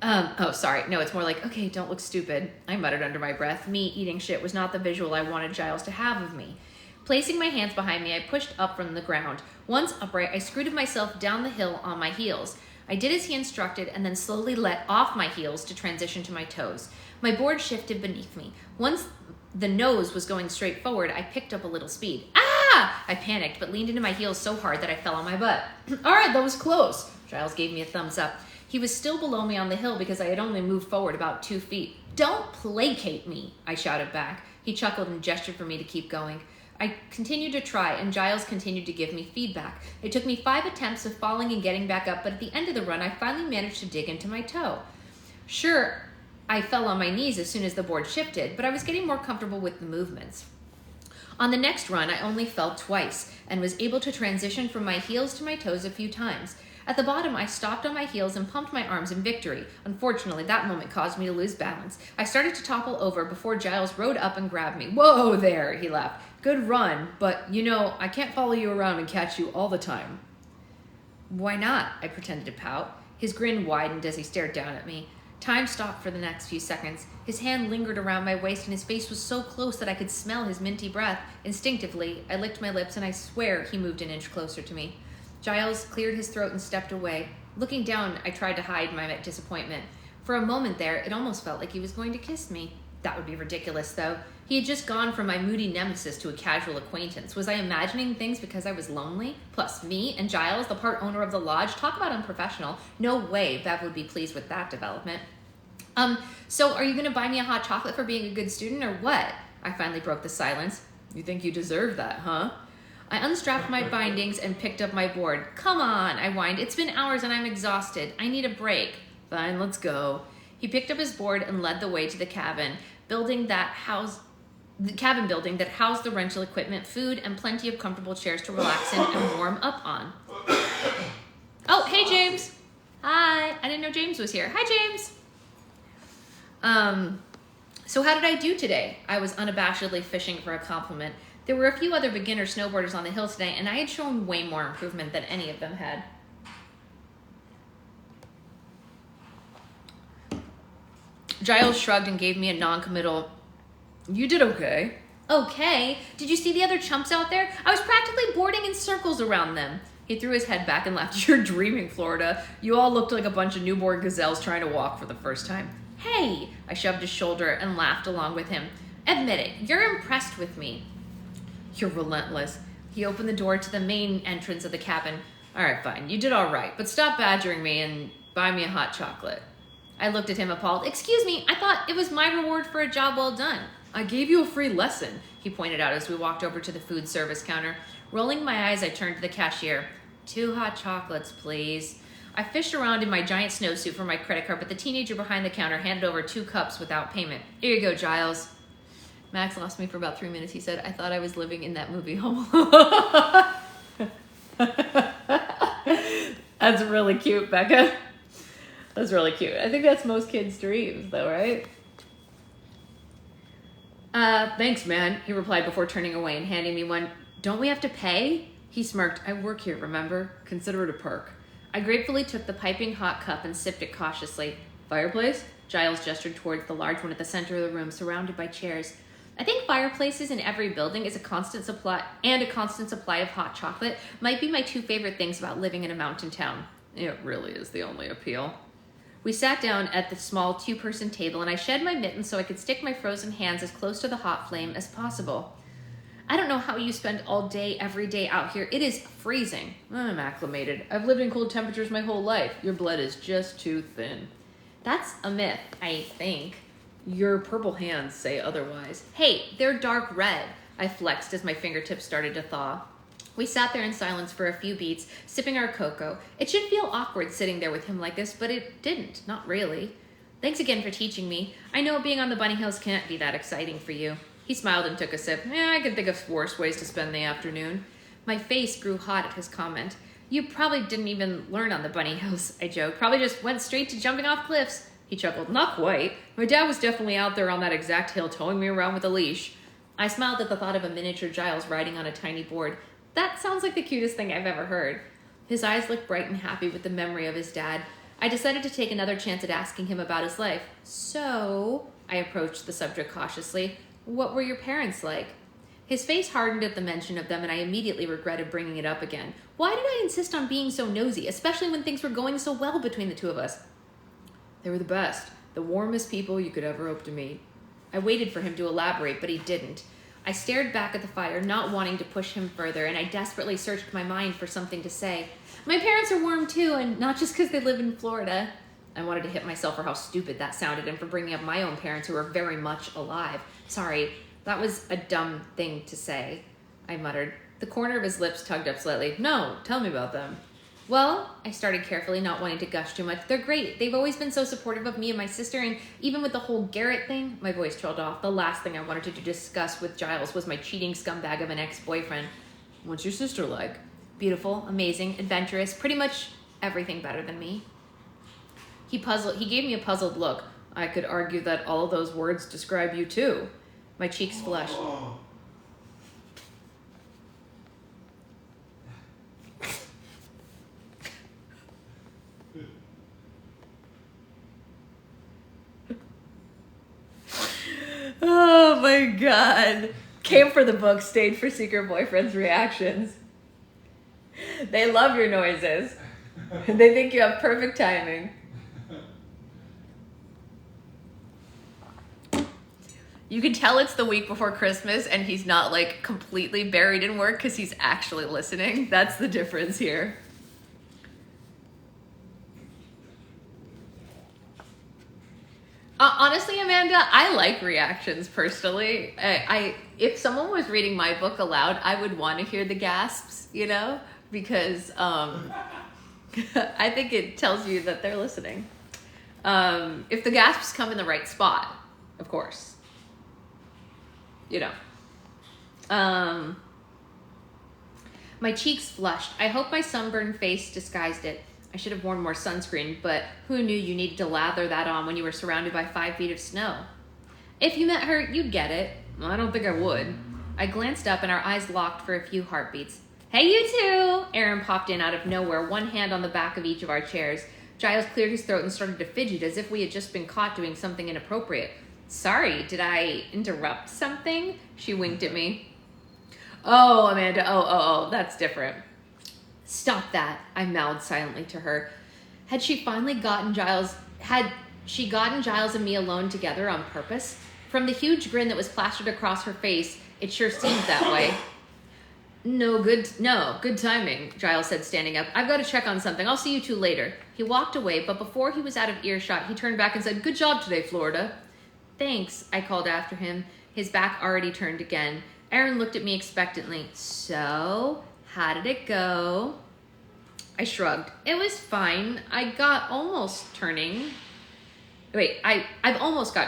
Oh, sorry. No, it's more like, okay, don't look stupid, I muttered under my breath. Me eating shit was not the visual I wanted Giles to have of me. Placing my hands behind me, I pushed up from the ground. Once upright, I scooted myself down the hill on my heels. I did as he instructed and then slowly let off my heels to transition to my toes. My board shifted beneath me. Once the nose was going straight forward, I picked up a little speed. Ah! I panicked, but leaned into my heels so hard that I fell on my butt. All right, that was close. Giles gave me a thumbs up. He was still below me on the hill because I had only moved forward about 2 feet. Don't placate me, I shouted back. He chuckled and gestured for me to keep going. I continued to try, and Giles continued to give me feedback. It took me 5 attempts of falling and getting back up, but at the end of the run, I finally managed to dig into my toe. Sure, I fell on my knees as soon as the board shifted, but I was getting more comfortable with the movements. On the next run, I only fell twice and was able to transition from my heels to my toes a few times. At the bottom, I stopped on my heels and pumped my arms in victory. Unfortunately, that moment caused me to lose balance. I started to topple over before Giles rode up and grabbed me. Whoa there, he laughed. Good run, but I can't follow you around and catch you all the time. Why not? I pretended to pout. His grin widened as he stared down at me. Time stopped for the next few seconds. His hand lingered around my waist and his face was so close that I could smell his minty breath. Instinctively, I licked my lips and I swear he moved an inch closer to me. Giles cleared his throat and stepped away. Looking down, I tried to hide my disappointment. For a moment there, it almost felt like he was going to kiss me. That would be ridiculous, though. He had just gone from my moody nemesis to a casual acquaintance. Was I imagining things because I was lonely? Plus, me and Giles, the part owner of the lodge, talk about unprofessional. No way Bev would be pleased with that development. So are you going to buy me a hot chocolate for being a good student, or what? I finally broke the silence. You think you deserve that, huh? I unstrapped my bindings and picked up my board. Come on, I whined. It's been hours and I'm exhausted. I need a break. Fine, let's go. He picked up his board and led the way to the cabin building that housed the rental equipment, food, and plenty of comfortable chairs to relax in and warm up on. Oh, hey, James. Hi. I didn't know James was here. Hi, James. So how did I do today? I was unabashedly fishing for a compliment. There were a few other beginner snowboarders on the hill today, and I had shown way more improvement than any of them had. Giles shrugged and gave me a non-committal, you did okay. Okay? Did you see the other chumps out there? I was practically boarding in circles around them. He threw his head back and laughed. You're dreaming, Florida. You all looked like a bunch of newborn gazelles trying to walk for the first time. Hey! I shoved his shoulder and laughed along with him. Admit it, you're impressed with me. You're relentless. He opened the door to the main entrance of the cabin. All right, fine. You did all right, but stop badgering me and buy me a hot chocolate. I looked at him appalled. Excuse me, I thought it was my reward for a job well done. I gave you a free lesson, he pointed out as we walked over to the food service counter. Rolling my eyes, I turned to the cashier. 2 hot chocolates, please. I fished around in my giant snowsuit for my credit card, but the teenager behind the counter handed over 2 cups without payment. Here you go, Giles. Max lost me for about 3 minutes. He said, I thought I was living in that movie Home Alone. That's really cute, Becca. That's really cute. I think that's most kids' dreams, though, right? Thanks, man, he replied before turning away and handing me one. Don't we have to pay? He smirked. I work here, remember? Consider it a perk. I gratefully took the piping hot cup and sipped it cautiously. Fireplace? Giles gestured towards the large one at the center of the room, surrounded by chairs. I think fireplaces in every building is a constant supply of hot chocolate might be my 2 favorite things about living in a mountain town. It really is the only appeal. We sat down at the small 2-person table and I shed my mittens so I could stick my frozen hands as close to the hot flame as possible. I don't know how you spend all day, every day out here. It is freezing. I'm acclimated. I've lived in cold temperatures my whole life. Your blood is just too thin. That's a myth, I think. Your purple hands say otherwise. Hey, they're dark red. I flexed as my fingertips started to thaw. We sat there in silence for a few beats, sipping our cocoa. It should feel awkward sitting there with him like this, but it didn't. Not really. Thanks again for teaching me. I know being on the bunny hills can't be that exciting for you. He smiled and took a sip. I can think of worse ways to spend the afternoon. My face grew hot at his comment. You probably didn't even learn on the bunny house, I joked. Probably just went straight to jumping off cliffs. He chuckled. Not quite. My dad was definitely out there on that exact hill towing me around with a leash. I smiled at the thought of a miniature Giles riding on a tiny board. That sounds like the cutest thing I've ever heard. His eyes looked bright and happy with the memory of his dad. I decided to take another chance at asking him about his life. So, I approached the subject cautiously. What were your parents like? His face hardened at the mention of them, and I immediately regretted bringing it up again. Why did I insist on being so nosy, especially when things were going so well between the two of us? They were the best, the warmest people you could ever hope to meet. I waited for him to elaborate, but he didn't. I stared back at the fire, not wanting to push him further, and I desperately searched my mind for something to say. My parents are warm too, and not just because they live in Florida. I wanted to hit myself for how stupid that sounded and for bringing up my own parents who are very much alive. Sorry, that was a dumb thing to say, I muttered. The corner of his lips tugged up slightly. No, tell me about them. Well, I started carefully, not wanting to gush too much. They're great. They've always been so supportive of me and my sister, and even with the whole Garrett thing, my voice trailed off. The last thing I wanted to discuss with Giles was my cheating scumbag of an ex-boyfriend. What's your sister like? Beautiful, amazing, adventurous, pretty much everything better than me. He gave me a puzzled look. I could argue that all of those words describe you too. My cheeks flushed. Oh my god. Came for the book, stayed for secret boyfriend's reactions. They love your noises. They think you have perfect timing. You can tell it's the week before Christmas and he's not like completely buried in work because he's actually listening. That's the difference here. Honestly, Amanda, I like reactions personally. If someone was reading my book aloud, I would want to hear the gasps, you know, because I think it tells you that they're listening. If the gasps come in the right spot, of course. You know. My cheeks flushed. I hope my sunburned face disguised it. I should have worn more sunscreen, but who knew you needed to lather that on when you were surrounded by 5 feet of snow? If you met her, you'd get it. Well, I don't think I would. I glanced up and our eyes locked for a few heartbeats. Hey, you two! Aaron popped in out of nowhere, one hand on the back of each of our chairs. Giles cleared his throat and started to fidget as if we had just been caught doing something inappropriate. Sorry, did I interrupt something? She winked at me. Oh, Amanda, oh, that's different. Stop that, I mouthed silently to her. Had she gotten Giles and me alone together on purpose? From the huge grin that was plastered across her face, it sure seemed that way. No, good timing, Giles said, standing up. I've got to check on something. I'll see you two later. He walked away, but before he was out of earshot, he turned back and said, Good job today, Florida. Thanks, I called after him, his back already turned again. Aaron looked at me expectantly. So, how did it go? I shrugged. It was fine. I've almost got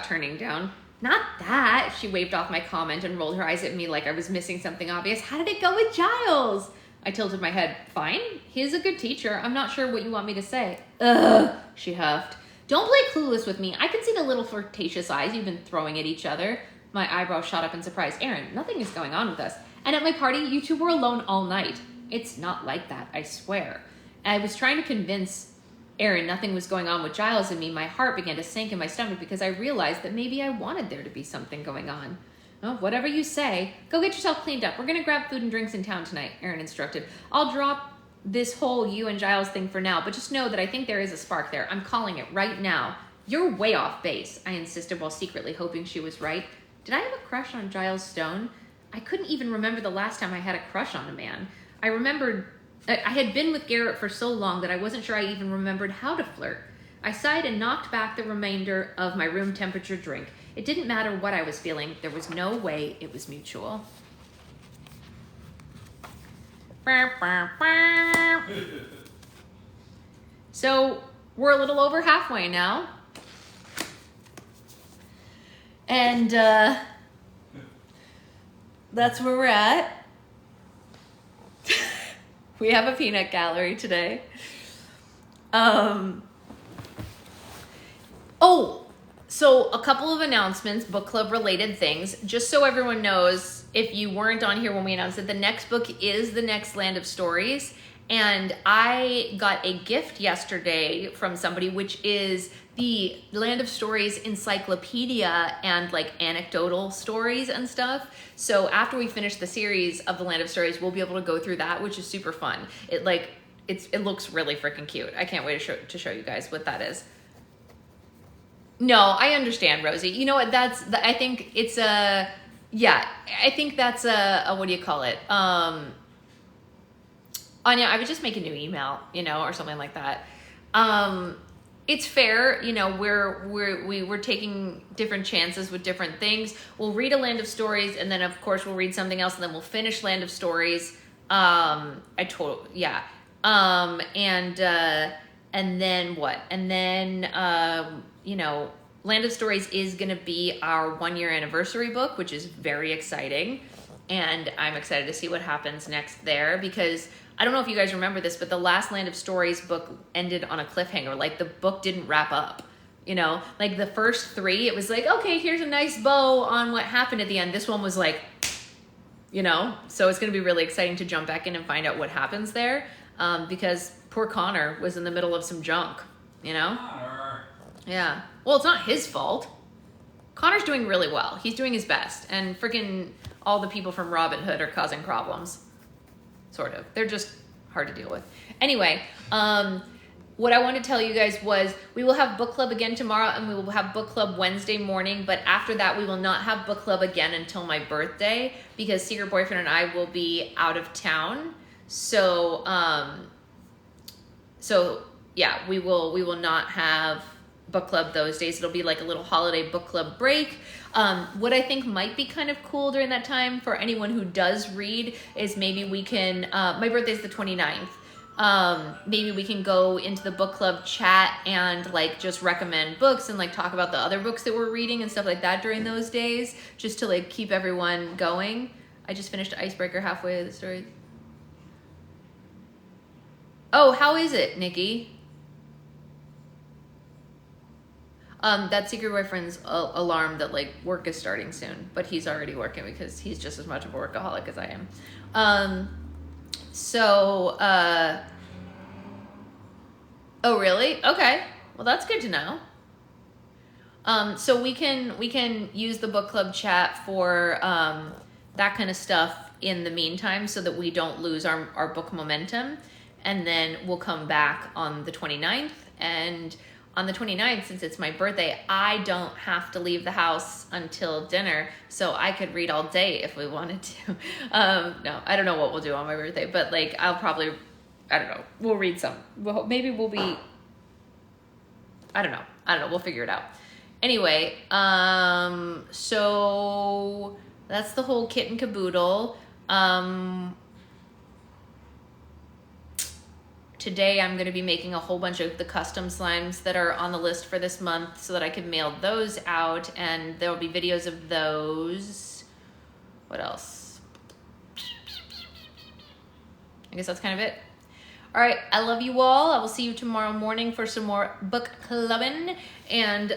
turning down. Not that. She waved off my comment and rolled her eyes at me like I was missing something obvious. How did it go with Giles? I tilted my head. Fine. He's a good teacher. I'm not sure what you want me to say. Ugh, she huffed. Don't play clueless with me. I can see the little flirtatious eyes you've been throwing at each other. My eyebrows shot up in surprise. Aaron, nothing is going on with us. And at my party, you two were alone all night. It's not like that, I swear. I was trying to convince Aaron nothing was going on with Giles and me. My heart began to sink in my stomach because I realized that maybe I wanted there to be something going on. Oh, whatever you say. Go get yourself cleaned up. We're going to grab food and drinks in town tonight, Aaron instructed. I'll drop this whole you and Giles thing for now, but just know that I think there is a spark there. I'm calling it right now. You're way off base, I insisted while secretly hoping she was right. Did I have a crush on Giles Stone? I couldn't even remember the last time I had a crush on a man. I had been with Garrett for so long that I wasn't sure I even remembered how to flirt. I sighed and knocked back the remainder of my room temperature drink. It didn't matter what I was feeling. There was no way it was mutual. So we're a little over halfway now. And that's where we're at. We have a peanut gallery today. Oh, so a couple of announcements, book club related things. Just so everyone knows, if you weren't on here when we announced it, the next book is The Next Land of Stories. And I got a gift yesterday from somebody, which is the Land of Stories encyclopedia and like anecdotal stories and stuff. So after we finish the series of the Land of Stories, we'll be able to go through that, which is super fun. It looks really freaking cute. I can't wait to show you guys what that is. No, I understand, Rosie. You know what? I think it's a, yeah, I think that's a what do you call it? Anya, I would just make a new email, or something like that. It's fair, we're taking different chances with different things. We'll read a Land of Stories, and then of course we'll read something else, and then we'll finish Land of Stories. And then what? And then Land of Stories is going to be our 1-year anniversary book, which is very exciting. And I'm excited to see what happens next there, because I don't know if you guys remember this, but the last Land of Stories book ended on a cliffhanger. Like, the book didn't wrap up, like the first 3, it was like, okay, here's a nice bow on what happened at the end. This one was like, so it's going to be really exciting to jump back in and find out what happens there. Because poor Connor was in the middle of some junk, Connor. Yeah. Well, it's not his fault. Connor's doing really well. He's doing his best. And freaking all the people from Robin Hood are causing problems. Sort of. They're just hard to deal with. Anyway, what I want to tell you guys was we will have book club again tomorrow, and we will have book club Wednesday morning. But after that, we will not have book club again until my birthday, because Secret Boyfriend and I will be out of town. So, yeah, we will not have book club those days. It'll be like a little holiday book club break. What I think might be kind of cool during that time for anyone who does read is maybe we can, my birthday's the 29th. Maybe we can go into the book club chat and like just recommend books and like talk about the other books that we're reading and stuff like that during those days, just to like keep everyone going. I just finished Icebreaker halfway of the story. Oh, how is it, Nikki? That Secret Boyfriend's alarm that like work is starting soon, but he's already working because he's just as much of a workaholic as I am. Oh really? Okay. Well, that's good to know. So we can use the book club chat for that kind of stuff in the meantime, so that we don't lose our book momentum. And then we'll come back on the 29th, and on the 29th, since it's my birthday, I don't have to leave the house until dinner, so I could read all day if we wanted to. No, I don't know what we'll do on my birthday, but like I'll probably, I don't know, we'll read some. Maybe we'll be, I don't know, we'll figure it out. Anyway, so that's the whole kit and caboodle. Today I'm going to be making a whole bunch of the custom slimes that are on the list for this month so that I can mail those out, and there will be videos of those. What else? I guess that's kind of it. All right, I love you all. I will see you tomorrow morning for some more book clubbing, and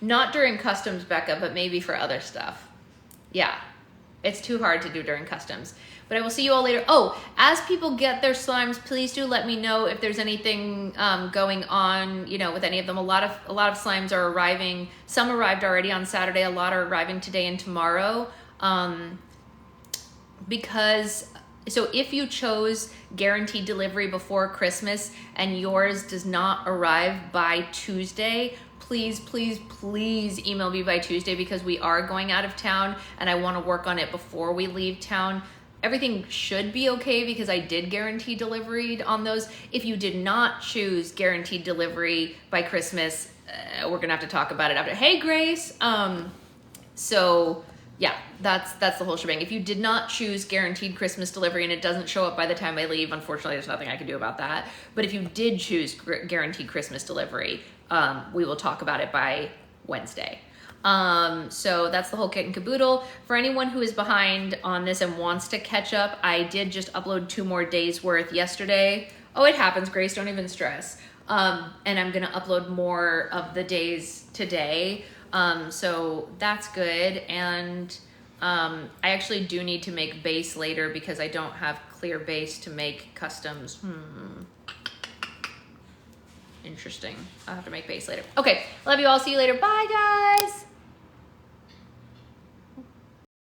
not during customs, Becca, but maybe for other stuff. Yeah, it's too hard to do during customs. But I will see you all later. Oh, as people get their slimes, please do let me know if there's anything going on, with any of them. A lot of slimes are arriving. Some arrived already on Saturday. A lot are arriving today and tomorrow. So if you chose guaranteed delivery before Christmas and yours does not arrive by Tuesday, please, please, please email me by Tuesday, because we are going out of town and I want to work on it before we leave town. Everything should be okay because I did guarantee delivery on those. If you did not choose guaranteed delivery by Christmas, we're gonna have to talk about it after. Hey, Grace. So yeah, that's the whole shebang. If you did not choose guaranteed Christmas delivery and it doesn't show up by the time I leave, unfortunately, there's nothing I can do about that. But if you did choose guaranteed Christmas delivery, we will talk about it by Wednesday. So that's the whole kit and caboodle. For anyone who is behind on this and wants to catch up, I did just upload 2 more days worth yesterday. Oh, it happens, Grace, don't even stress. And I'm gonna upload more of the days today. So that's good. And I actually do need to make base later because I don't have clear base to make customs. Interesting. I'll have to make base later. Okay, love you all. See you later. Bye, guys.